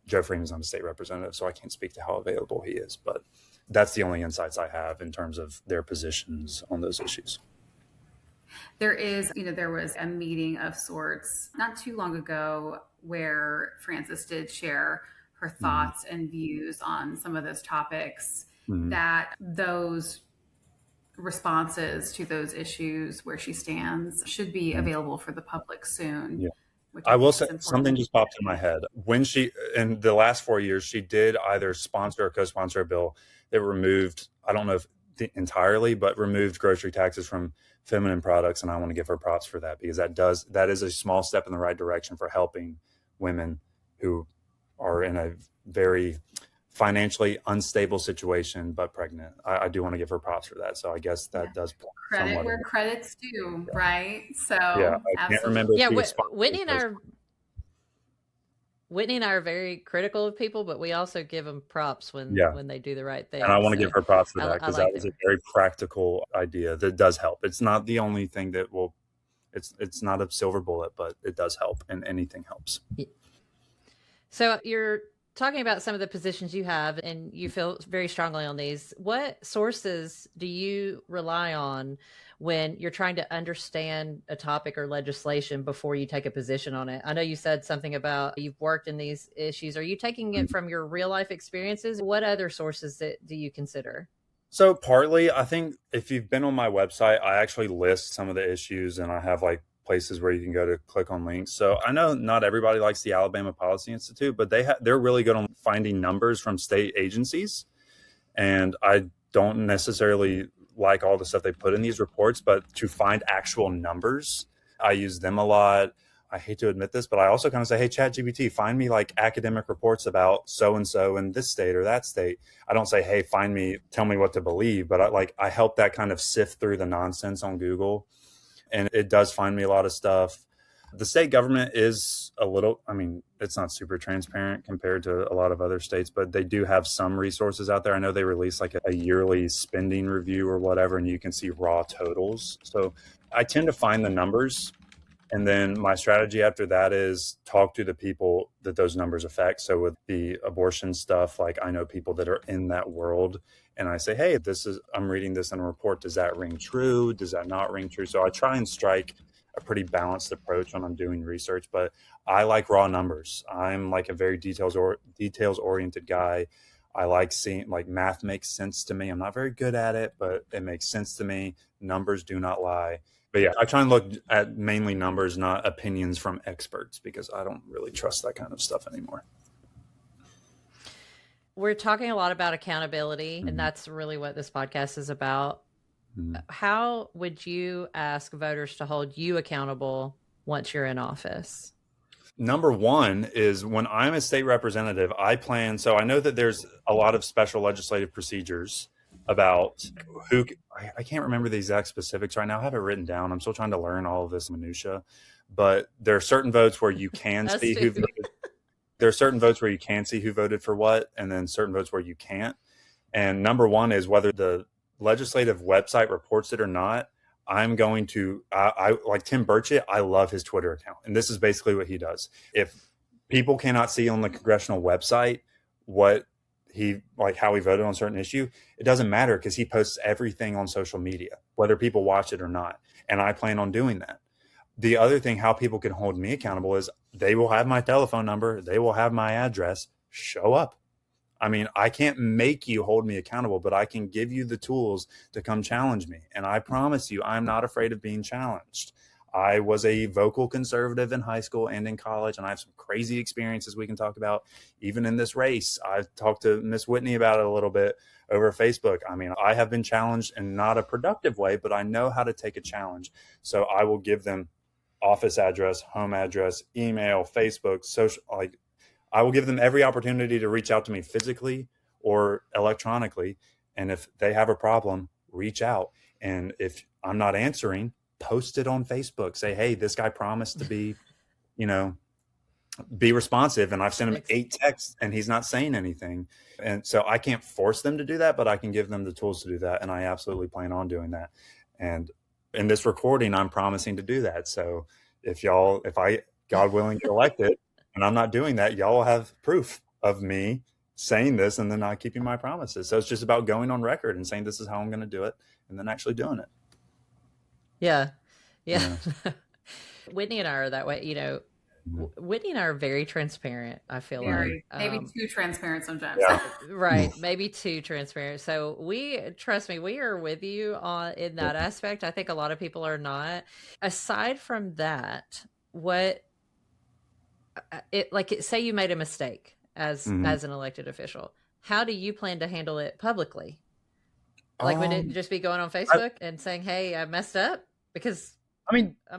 [SPEAKER 4] Joe Freeman's not a state representative, so I can't speak to how available he is. But that's the only insights I have in terms of their positions on those issues.
[SPEAKER 3] There was a meeting of sorts not too long ago where Frances did share her thoughts and views on some of those topics, that those responses to those issues where she stands should be available for the public soon.
[SPEAKER 4] Yeah.
[SPEAKER 3] Which
[SPEAKER 4] I will
[SPEAKER 3] think is
[SPEAKER 4] say
[SPEAKER 3] important.
[SPEAKER 4] something just popped in my head. When in the last 4 years, she did either sponsor or co-sponsor a bill that removed, I don't know if entirely, but removed grocery taxes from feminine products. And I want to give her props for that, because that is a small step in the right direction for helping women who are in a very financially unstable situation, but pregnant. I do want to give her props for that. So I guess that does
[SPEAKER 3] credit where credit's due, right? So
[SPEAKER 4] yeah, I can't remember.
[SPEAKER 2] Yeah, Whitney and I are very critical of people, but we also give them props when they do the right thing.
[SPEAKER 4] And I want to give her props for that, because that was a very practical idea that does help. It's not the only thing that will, it's not a silver bullet, but it does help, and anything helps.
[SPEAKER 2] So you're talking about some of the positions you have, and you feel very strongly on these. What sources do you rely on when you're trying to understand a topic or legislation before you take a position on it? I know you said something about you've worked in these issues. Are you taking it from your real life experiences? What other sources do you consider?
[SPEAKER 4] So partly, I think if you've been on my website, I actually list some of the issues, and I have places where you can go to click on links. So I know not everybody likes the Alabama Policy Institute, but they're really good on finding numbers from state agencies. And I don't necessarily like all the stuff they put in these reports, but to find actual numbers, I use them a lot. I hate to admit this, but I also kind of say, hey, ChatGPT, find me academic reports about so-and-so in this state or that state. I don't say, hey, tell me what to believe, but I help that kind of sift through the nonsense on Google. And it does find me a lot of stuff. The state government is it's not super transparent compared to a lot of other states, but they do have some resources out there. I know they release a yearly spending review or whatever, and you can see raw totals. So I tend to find the numbers. And then my strategy after that is talk to the people that those numbers affect. So with the abortion stuff, I know people that are in that world, and I say, hey, I'm reading this in a report. Does that ring true? Does that not ring true? So I try and strike a pretty balanced approach when I'm doing research, but I like raw numbers. I'm a very details oriented guy. I like seeing math makes sense to me. I'm not very good at it, but it makes sense to me. Numbers do not lie. But yeah, I try and look at mainly numbers, not opinions from experts, because I don't really trust that kind of stuff anymore.
[SPEAKER 2] We're talking a lot about accountability, and that's really what this podcast is about. How would you ask voters to hold you accountable once you're in office?
[SPEAKER 4] Number one is when I'm a state representative, so I know that there's a lot of special legislative procedures about I can't remember the exact specifics right now. I have it written down. I'm still trying to learn all of this minutia, but there are certain votes where you can see who voted. There are certain votes where you can see who voted for what, and then certain votes where you can't. And number one is whether the legislative website reports it or not. I'm going to, I like Tim Burchett. I love his Twitter account. And this is basically what he does. If people cannot see on the congressional website what how he voted on a certain issue, it doesn't matter, because he posts everything on social media, whether people watch it or not. And I plan on doing that. The other thing, how people can hold me accountable, is they will have my telephone number. They will have my address. Show up. I can't make you hold me accountable, but I can give you the tools to come challenge me. And I promise you, I'm not afraid of being challenged. I was a vocal conservative in high school and in college, and I have some crazy experiences we can talk about even in this race. I've talked to Miss Whitney about it a little bit over Facebook. I mean, I have been challenged in not a productive way, but I know how to take a challenge. So I will give them office address, home address, email, Facebook, social, like I will give them every opportunity to reach out to me physically or electronically. And if they have a problem, reach out. And if I'm not answering, post it on Facebook. Say, hey, this guy promised to be, be responsive. And I've sent him 8 texts and he's not saying anything. And so I can't force them to do that, but I can give them the tools to do that. And I absolutely plan on doing that. And in this recording, I'm promising to do that. So if I, God willing, get elected and I'm not doing that, y'all will have proof of me saying this and then not keeping my promises. So it's just about going on record and saying, this is how I'm going to do it. And then actually doing it.
[SPEAKER 2] Yeah. Whitney and I are that way. Whitney and I are very transparent, I feel like.
[SPEAKER 3] Maybe too transparent sometimes.
[SPEAKER 4] Yeah.
[SPEAKER 2] Right. Maybe too transparent. So trust me, we are with you in that aspect. I think a lot of people are not. Aside from that, say you made a mistake as an elected official, how do you plan to handle it publicly? Would it just be going on Facebook and saying, hey, I messed up? Because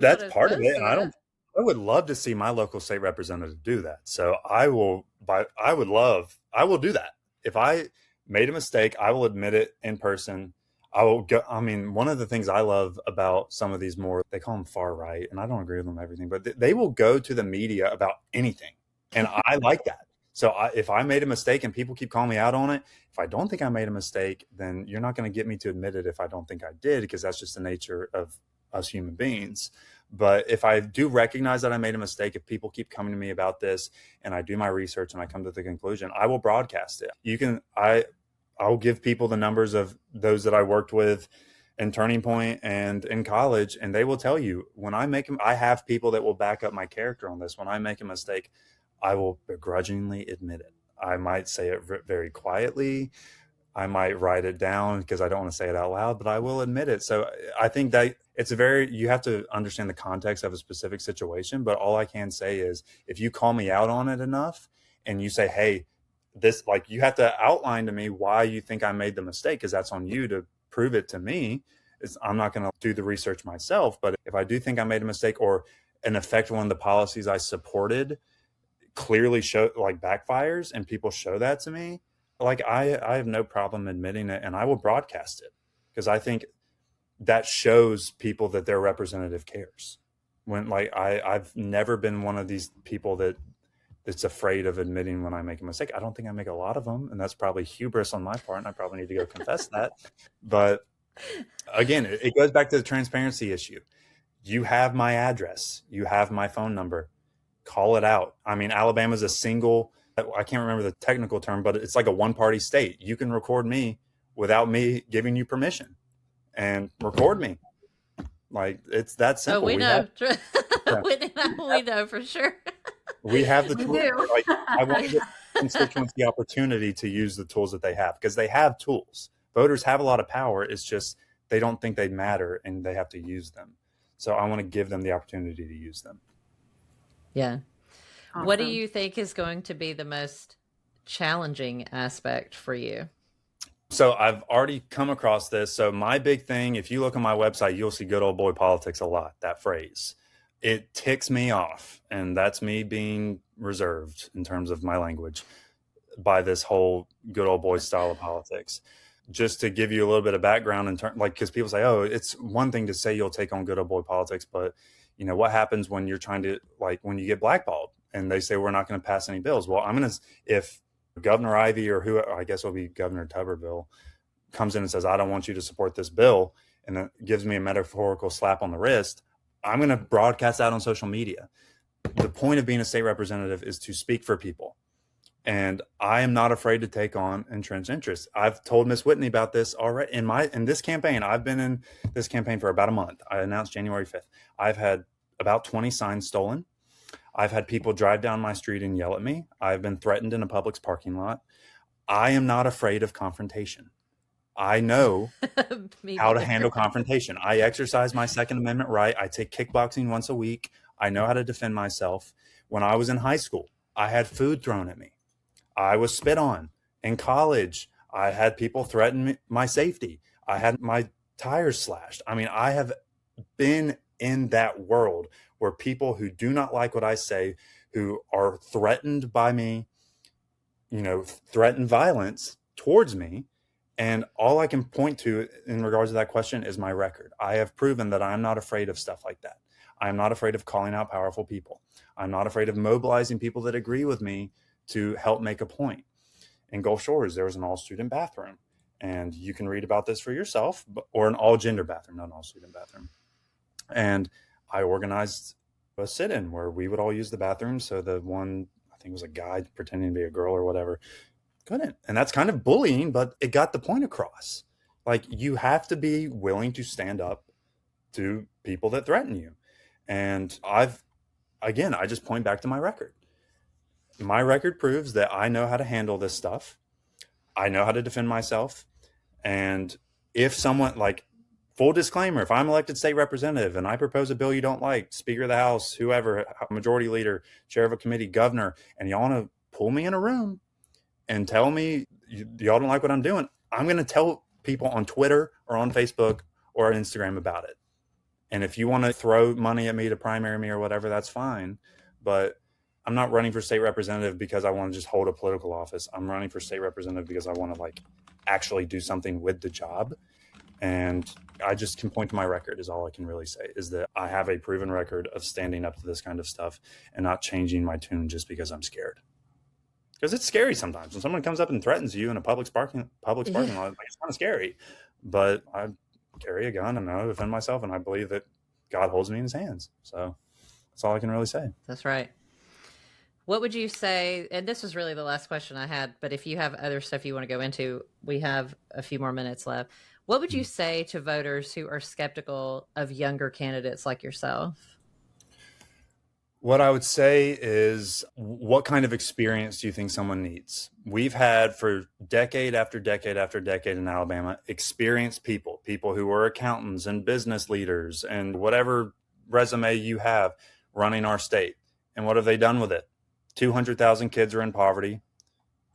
[SPEAKER 4] that's part of it. And I would love to see my local state representative do that. So I will do that. If I made a mistake, I will admit it in person. I will go. One of the things I love about some of these they call them far right, and I don't agree with them everything, but they will go to the media about anything. And I like that. So if I made a mistake and people keep calling me out on it, if I don't think I made a mistake, then you're not going to get me to admit it if I don't think I did, because that's just the nature of us human beings. But if I do recognize that I made a mistake, if people keep coming to me about this and I do my research and I come to the conclusion, I will broadcast it. I'll give people the numbers of those that I worked with in Turning Point and in college, and they will tell you I have people that will back up my character on this. When I make a mistake, I will begrudgingly admit it. I might say it very quietly. I might write it down because I don't want to say it out loud, but I will admit it. So I think that you have to understand the context of a specific situation. But all I can say is if you call me out on it enough and you say, hey, you have to outline to me why you think I made the mistake, because that's on you to prove it to me. I'm not going to do the research myself. But if I do think I made a mistake, or in effect, one of the policies I supported clearly backfires and people show that to me, I have no problem admitting it, and I will broadcast it, because I think that shows people that their representative cares. When I've never been one of these people that's afraid of admitting when I make a mistake. I don't think I make a lot of them, and that's probably hubris on my part, and I probably need to go confess that. But again, it goes back to the transparency issue. You have my address, you have my phone number. Call it out. Alabama's a single, I can't remember the technical term, but it's like a one-party state. You can record me without me giving you permission, and record me. It's that simple.
[SPEAKER 2] Oh, we know. We know for sure.
[SPEAKER 4] We have the tools. I want to give constituents the opportunity to use the tools that they have, because they have tools. Voters have a lot of power. It's just they don't think they matter, and they have to use them. So I want to give them the opportunity to use them.
[SPEAKER 2] Yeah.
[SPEAKER 3] Awesome.
[SPEAKER 2] What do you think is going to be the most challenging aspect for you?
[SPEAKER 4] So I've already come across this. So my big thing, if you look on my website, you'll see good old boy politics a lot, that phrase. It ticks me off. And that's me being reserved in terms of my language by this whole good old boy style of politics. Just to give you a little bit of background in terms, because people say, oh, it's one thing to say you'll take on good old boy politics, but what happens when you're trying to, when you get blackballed and they say, we're not going to pass any bills? Well, if Governor Ivey, or who, I guess it'll be Governor Tuberville, comes in and says, I don't want you to support this bill, and then gives me a metaphorical slap on the wrist, I'm going to broadcast that on social media. The point of being a state representative is to speak for people. And I am not afraid to take on entrenched interests. I've told Miss Whitney about this already in this campaign. I've been in this campaign for about a month. I announced January 5th. I've had about 20 signs stolen. I've had people drive down my street and yell at me. I've been threatened in a Publix parking lot. I am not afraid of confrontation. I know
[SPEAKER 2] Me
[SPEAKER 4] how to
[SPEAKER 2] neither.
[SPEAKER 4] handle confrontation. I exercise my Second Amendment right. I take kickboxing once a week. I know how to defend myself. When I was in high school, I had food thrown at me. I was spit on. In college, I had people threaten my safety. I had my tires slashed. I mean, I have been in that world where people who do not like what I say, who are threatened by me, threaten violence towards me. And all I can point to in regards to that question is my record. I have proven that I'm not afraid of stuff like that. I'm not afraid of calling out powerful people. I'm not afraid of mobilizing people that agree with me to help make a point. In Gulf Shores, there was an all-student bathroom. And you can read about this for yourself, or an all-gender bathroom, not an all-student bathroom. And I organized a sit-in where we would all use the bathroom. So the one, I think it was a guy pretending to be a girl or whatever, couldn't. And that's kind of bullying, but it got the point across. Like, you have to be willing to stand up to people that threaten you. And I just point back to my record. My record proves that I know how to handle this stuff. I know how to defend myself. And if someone, like, full disclaimer, if I'm elected state representative and I propose a bill you don't like, Speaker of the House, whoever, majority leader, chair of a committee, governor, and y'all want to pull me in a room and tell me y'all don't like what I'm doing, I'm going to tell people on Twitter or on Facebook or on Instagram about it. And if you want to throw money at me to primary me or whatever, that's fine. But I'm not running for state representative because I want to just hold a political office. I'm running for state representative because I want to actually do something with the job. And I just can point to my record is all I can really say, is that I have a proven record of standing up to this kind of stuff and not changing my tune just because I'm scared. Because it's scary sometimes when someone comes up and threatens you in a public parking lot. It's kind of scary, but I carry a gun and I know how to defend myself, and I believe that God holds me in his hands. So that's all I can really say.
[SPEAKER 2] That's right. What would you say, and this was really the last question I had, but if you have other stuff you want to go into, we have a few more minutes left. What would you say to voters who are skeptical of younger candidates like yourself?
[SPEAKER 4] What I would say is, what kind of experience do you think someone needs? We've had for decade after decade after decade in Alabama, experienced people who were accountants and business leaders and whatever resume you have running our state. And what have they done with it? 200,000 kids are in poverty.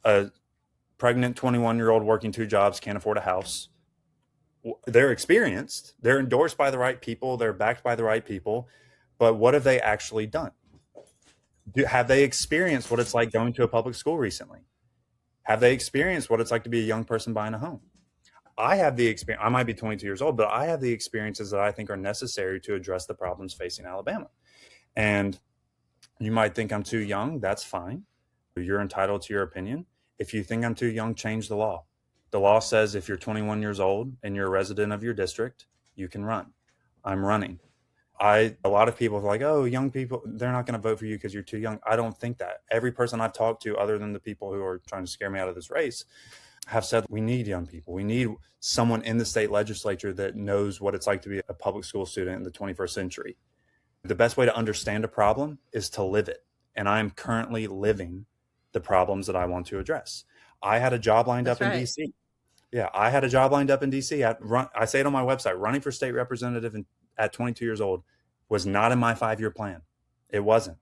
[SPEAKER 4] A pregnant 21-year-old working 2 jobs can't afford a house. They're experienced. They're endorsed by the right people. They're backed by the right people. But what have they actually done? Have they experienced what it's like going to a public school recently? Have they experienced what it's like to be a young person buying a home? I have the experience. I might be 22 years old, but I have the experiences that I think are necessary to address the problems facing Alabama. And you might think I'm too young. That's fine. You're entitled to your opinion. If you think I'm too young, change the law. The law says if you're 21 years old and you're a resident of your district, you can run. I'm running. A lot of people are like, oh, young people, they're not going to vote for you because you're too young. I don't think that. Every person I've talked to, other than the people who are trying to scare me out of this race, have said we need young people. We need someone in the state legislature that knows what it's like to be a public school student in the 21st century. The best way to understand a problem is to live it. And I'm currently living the problems that I want to address. I had a job lined up in DC. Yeah, I had a job lined up in DC. I say it on my website, running for state representative at 22 years old was not in my 5-year plan. It wasn't.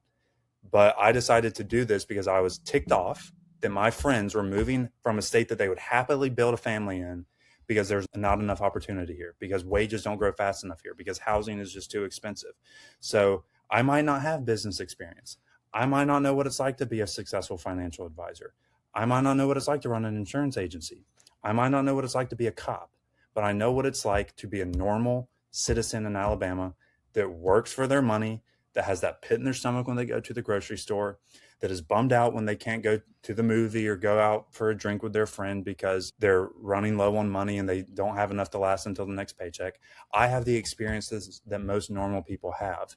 [SPEAKER 4] But I decided to do this because I was ticked off that my friends were moving from a state that they would happily build a family in because there's not enough opportunity here, because wages don't grow fast enough here, because housing is just too expensive. So I might not have business experience. I might not know what it's like to be a successful financial advisor. I might not know what it's like to run an insurance agency. I might not know what it's like to be a cop, but I know what it's like to be a normal citizen in Alabama that works for their money, that has that pit in their stomach when they go to the grocery store, that is bummed out when they can't go to the movie or go out for a drink with their friend because they're running low on money and they don't have enough to last until the next paycheck. I have the experiences that most normal people have.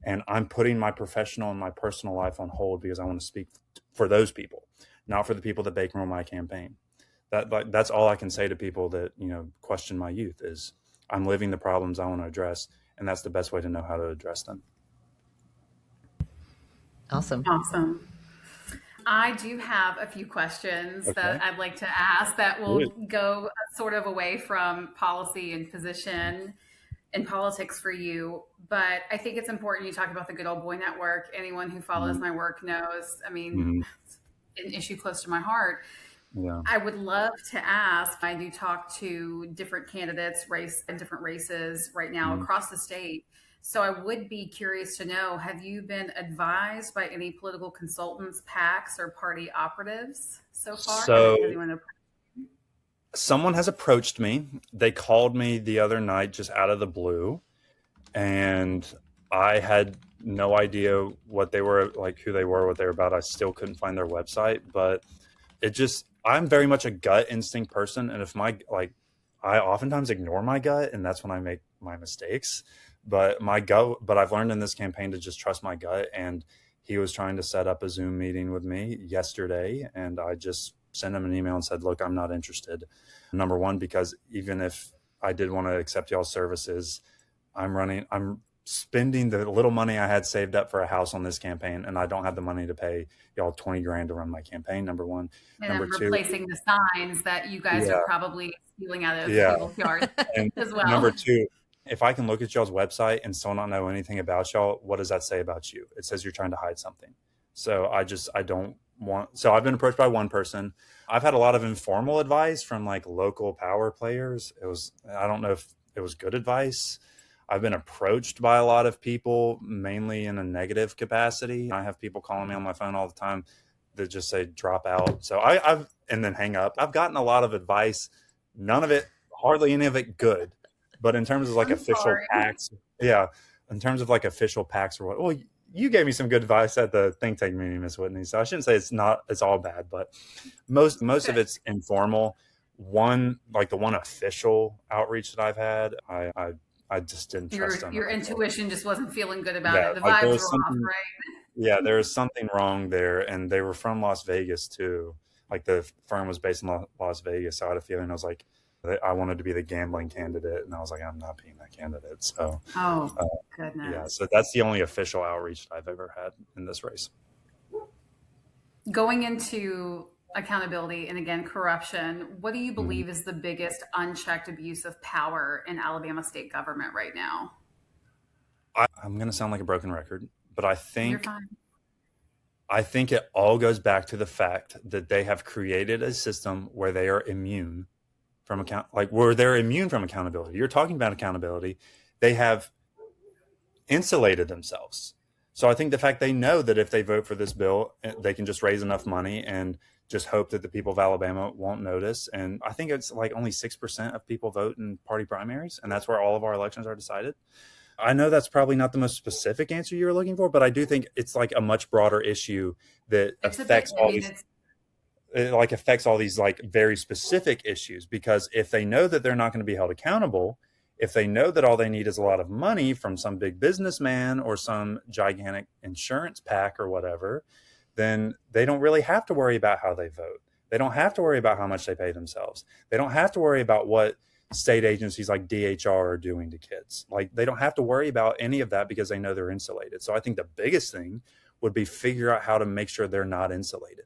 [SPEAKER 4] And I'm putting my professional and my personal life on hold because I want to speak for those people, not for the people that bankroll my campaign. That's all I can say to people that, question my youth is I'm living the problems I want to address. And that's the best way to know how to address them.
[SPEAKER 2] Awesome.
[SPEAKER 3] I do have a few questions
[SPEAKER 4] Okay.
[SPEAKER 3] that I'd like to ask that will
[SPEAKER 4] Good.
[SPEAKER 3] go sort of away from policy and position and politics for you. But I think it's important you talk about the Good Old Boy Network. Anyone who follows
[SPEAKER 4] Mhm.
[SPEAKER 3] my work knows, I mean,
[SPEAKER 4] Mhm.
[SPEAKER 3] it's an issue close to my heart.
[SPEAKER 4] Yeah.
[SPEAKER 3] I would love to ask, I do talk to different candidates in different races right now
[SPEAKER 4] Mhm.
[SPEAKER 3] across the state. So I would be curious to know, have you been advised by any political consultants, PACs, or party operatives so far?
[SPEAKER 4] So
[SPEAKER 3] Has anyone?
[SPEAKER 4] someone has approached me. They called me the other night just out of the blue, and I had no idea what they were like, who they were, what they were about. I still couldn't find their website, but I'm very much a gut instinct person. And if I oftentimes ignore my gut, and that's when I make my mistakes. But I've learned in this campaign to just trust my gut. And he was trying to set up a Zoom meeting with me yesterday, and I just sent him an email and said, look, I'm not interested. Number one, because even if I did want to accept y'all's services, I'm spending the little money I had saved up for a house on this campaign, and I don't have the money to pay y'all 20 grand to run my campaign. Number one.
[SPEAKER 3] And
[SPEAKER 4] Number
[SPEAKER 3] I'm
[SPEAKER 4] two,
[SPEAKER 3] replacing the signs that you guys are
[SPEAKER 4] yeah,
[SPEAKER 3] probably stealing out of
[SPEAKER 4] yeah.
[SPEAKER 3] people's yards
[SPEAKER 4] And
[SPEAKER 3] as well.
[SPEAKER 4] number two, if I can look at y'all's website and still not know anything about y'all, what does that say about you? It says you're trying to hide something. So I don't want, so I've been approached by one person. I've had a lot of informal advice from like local power players. I don't know if it was good advice. I've been approached by a lot of people, mainly in a negative capacity. I have people calling me on my phone all the time that just say drop out. So I've and then hang up. I've gotten a lot of advice, none of it, hardly any of it good. But in terms of like
[SPEAKER 3] I'm
[SPEAKER 4] official
[SPEAKER 3] sorry.
[SPEAKER 4] PACs, yeah, in terms of like official PACs or what, well, you gave me some good advice at the think tank meeting, Miss Whitney. So I shouldn't say it's all bad, but most of
[SPEAKER 3] Good.
[SPEAKER 4] it's informal. The one official outreach that I've had, I just didn't trust them.
[SPEAKER 3] Your intuition just wasn't feeling good about
[SPEAKER 4] Yeah,
[SPEAKER 3] it. The
[SPEAKER 4] like there
[SPEAKER 3] vibes
[SPEAKER 4] was
[SPEAKER 3] were off,
[SPEAKER 4] something.
[SPEAKER 3] right?
[SPEAKER 4] Yeah, there was something wrong there, and they were from Las Vegas too. Like the firm was based in Las Vegas, so I had a feeling I wanted to be the gambling candidate, and I was like, I'm not being that candidate. So,
[SPEAKER 3] Oh,
[SPEAKER 4] uh, yeah,
[SPEAKER 3] goodness.
[SPEAKER 4] so that's the only official outreach I've ever had in this race.
[SPEAKER 3] Going into accountability and again, corruption, what do you
[SPEAKER 4] Mhm.
[SPEAKER 3] believe is the biggest unchecked abuse of power in Alabama state government right now?
[SPEAKER 4] I'm going to sound like a broken record, but
[SPEAKER 3] You're fine.
[SPEAKER 4] I think it all goes back to the fact that they have created a system where they are immune where they're immune from accountability. You're talking about accountability. They have insulated themselves. So I think the fact they know that if they vote for this bill, they can just raise enough money and just hope that the people of Alabama won't notice. And I think it's like only 6% of people vote in party primaries, and that's where all of our elections are decided. I know that's probably not the most specific answer you were looking for, but I do think it's like a much broader issue that
[SPEAKER 3] It's a big,
[SPEAKER 4] affects all these like very specific issues, because if they know that they're not going to be held accountable, if they know that all they need is a lot of money from some big businessman or some gigantic insurance pack or whatever, then they don't really have to worry about how they vote. They don't have to worry about how much they pay themselves. They don't have to worry about what state agencies like DHR are doing to kids. Like, they don't have to worry about any of that because they know they're insulated. So I think the biggest thing would be figure out how to make sure they're not insulated.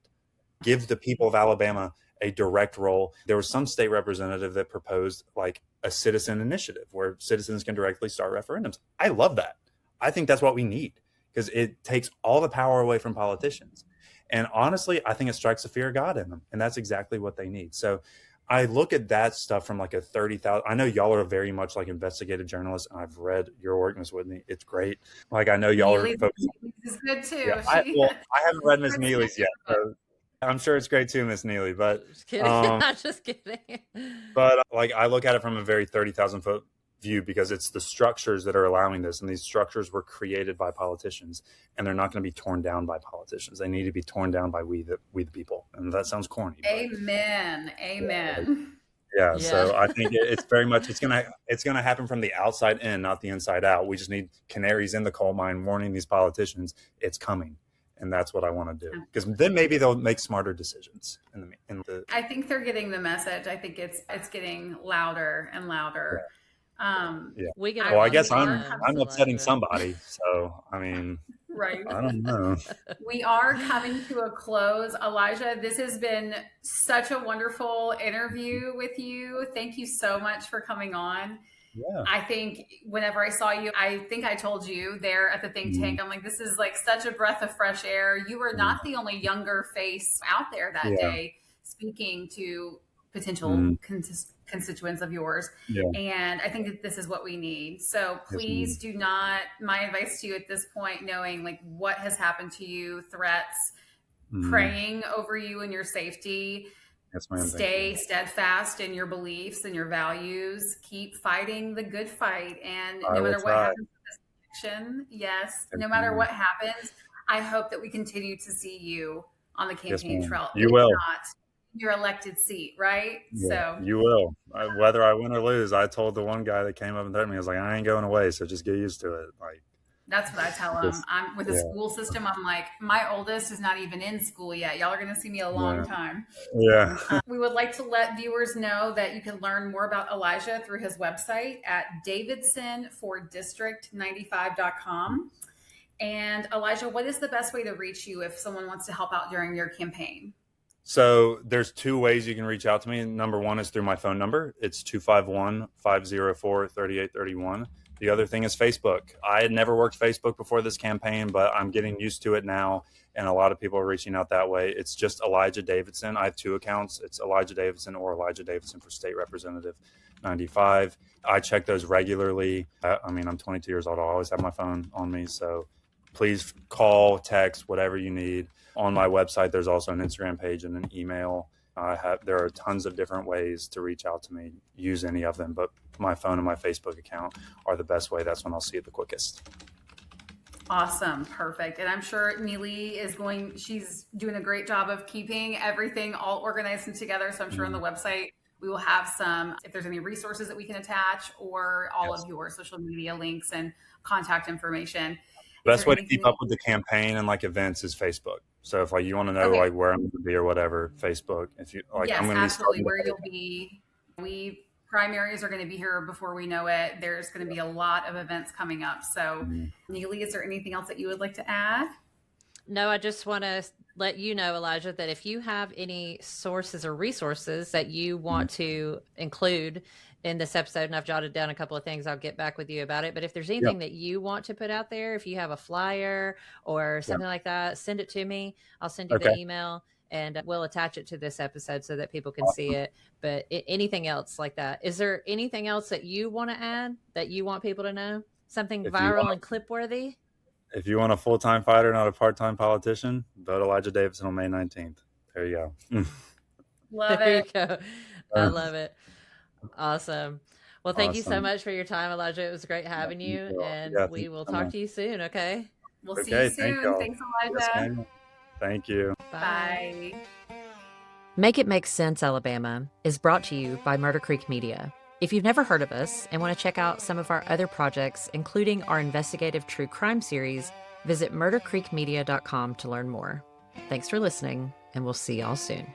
[SPEAKER 4] Give the people of Alabama a direct role. There was some state representative that proposed like a citizen initiative where citizens can directly start referendums. I love that. I think that's what we need, because it takes all the power away from politicians. And honestly, I think it strikes the fear of God in them. And that's exactly what they need. So I look at that stuff from like a 30,000. I know y'all are very much like investigative journalists, and I've read your work, Miss Whitney. It's great. Like, I know y'all
[SPEAKER 3] Neeli
[SPEAKER 4] are focused.
[SPEAKER 3] is good too.
[SPEAKER 4] Yeah, I haven't read Miss Neely's yet, so I'm sure it's great too, Miss Neely. But
[SPEAKER 2] Just kidding. I'm just kidding.
[SPEAKER 4] but like, I look at it from a very 30,000 foot view, because it's the structures that are allowing this, and these structures were created by politicians, and they're not going to be torn down by politicians. They need to be torn down by we the people. And that sounds corny.
[SPEAKER 3] Amen. Amen.
[SPEAKER 4] Yeah. So I think it's very much, it's gonna happen from the outside in, not the inside out. We just need canaries in the coal mine warning these politicians it's coming. And that's what I want to do, because then maybe they'll make smarter decisions.
[SPEAKER 3] I think they're getting the message. I think it's getting louder and louder.
[SPEAKER 4] Yeah.
[SPEAKER 2] We
[SPEAKER 4] Well, I guess I'm upsetting somebody. So, I mean,
[SPEAKER 3] Right.
[SPEAKER 4] I don't know.
[SPEAKER 3] We are coming to a close. Elijah, this has been such a wonderful interview with you. Thank you so much for coming on.
[SPEAKER 4] Yeah.
[SPEAKER 3] I think whenever I saw you, I think I told you there at the think tank, I'm like, this is like such a breath of fresh air. You were not the only younger face out there that day speaking to potential constituents of yours.
[SPEAKER 4] Yeah.
[SPEAKER 3] And I think that this is what we need. So please do not, my advice to you at this point, knowing like what has happened to you, threats, praying over you and your safety. Stay steadfast in your beliefs and your values. Keep fighting the good fight. And no matter what happens in this election, no matter what happens, I hope that we continue to see you on the campaign trail.
[SPEAKER 4] You will.
[SPEAKER 3] Not your elected seat, right?
[SPEAKER 4] Yeah,
[SPEAKER 3] so
[SPEAKER 4] you will. Whether I win or lose, I told the one guy that came up and threatened me, I was like, I ain't going away, so just get used to it. Like,
[SPEAKER 3] that's what I tell them. I'm with the school system. I'm like, my oldest is not even in school yet. Y'all are going to see me a long time.
[SPEAKER 4] Yeah.
[SPEAKER 3] We would like to let viewers know that you can learn more about Elijah through his website at davidsonfordistrict95.com. And Elijah, what is the best way to reach you if someone wants to help out during your campaign?
[SPEAKER 4] So there's two ways you can reach out to me. Number one is through my phone number. It's 251-504-3831. The other thing is Facebook. I had never worked Facebook before this campaign, but I'm getting used to it now. And a lot of people are reaching out that way. It's just Elijah Davidson. I have two accounts. It's Elijah Davidson or Elijah Davidson for State Representative 95. I check those regularly. I mean, I'm 22 years old. I always have my phone on me. So please call, text, whatever you need. On my website, there's also an Instagram page and an email. There are tons of different ways to reach out to me. Use any of them, but my phone and my Facebook account are the best way. That's when I'll see it the quickest.
[SPEAKER 3] Awesome. Perfect. And I'm sure Neeli she's doing a great job of keeping everything all organized and together. So I'm sure on the website, we will have some, if there's any resources that we can attach or all of your social media links and contact information.
[SPEAKER 4] Best way to keep up with the campaign and like events is Facebook. So if like you want to know like where I'm going to be or whatever, Facebook. If you like, I'm going to
[SPEAKER 3] absolutely where you'll be. Primaries are going to be here before we know it. There's going to be a lot of events coming up. So, Neeli, is there anything else that you would like to add?
[SPEAKER 2] No, I just want to let you know, Elijah, that if you have any sources or resources that you want to include in this episode, and I've jotted down a couple of things, I'll get back with you about it. But if there's anything that you want to put out there, if you have a flyer or something like that, send it to me. I'll send you the email and we'll attach it to this episode so that people can see it. But anything else like that, is there anything else that you want to add that you want people to know? Something viral and clip worthy?
[SPEAKER 4] If you want a full-time fighter, not a part-time politician, vote Elijah Davidson on May 19th. There you go.
[SPEAKER 3] Love it.
[SPEAKER 2] There you go. I love it. Awesome. Well, thank you so much for your time, Elijah. It was great having you, and we will talk to you soon, okay?
[SPEAKER 3] We'll see you soon. Thanks, Elijah.
[SPEAKER 4] Yes, thank you.
[SPEAKER 3] Bye.
[SPEAKER 2] Make It Make Sense, Alabama is brought to you by Murder Creek Media. If you've never heard of us and want to check out some of our other projects, including our investigative true crime series, visit murdercreekmedia.com to learn more. Thanks for listening, and we'll see y'all soon.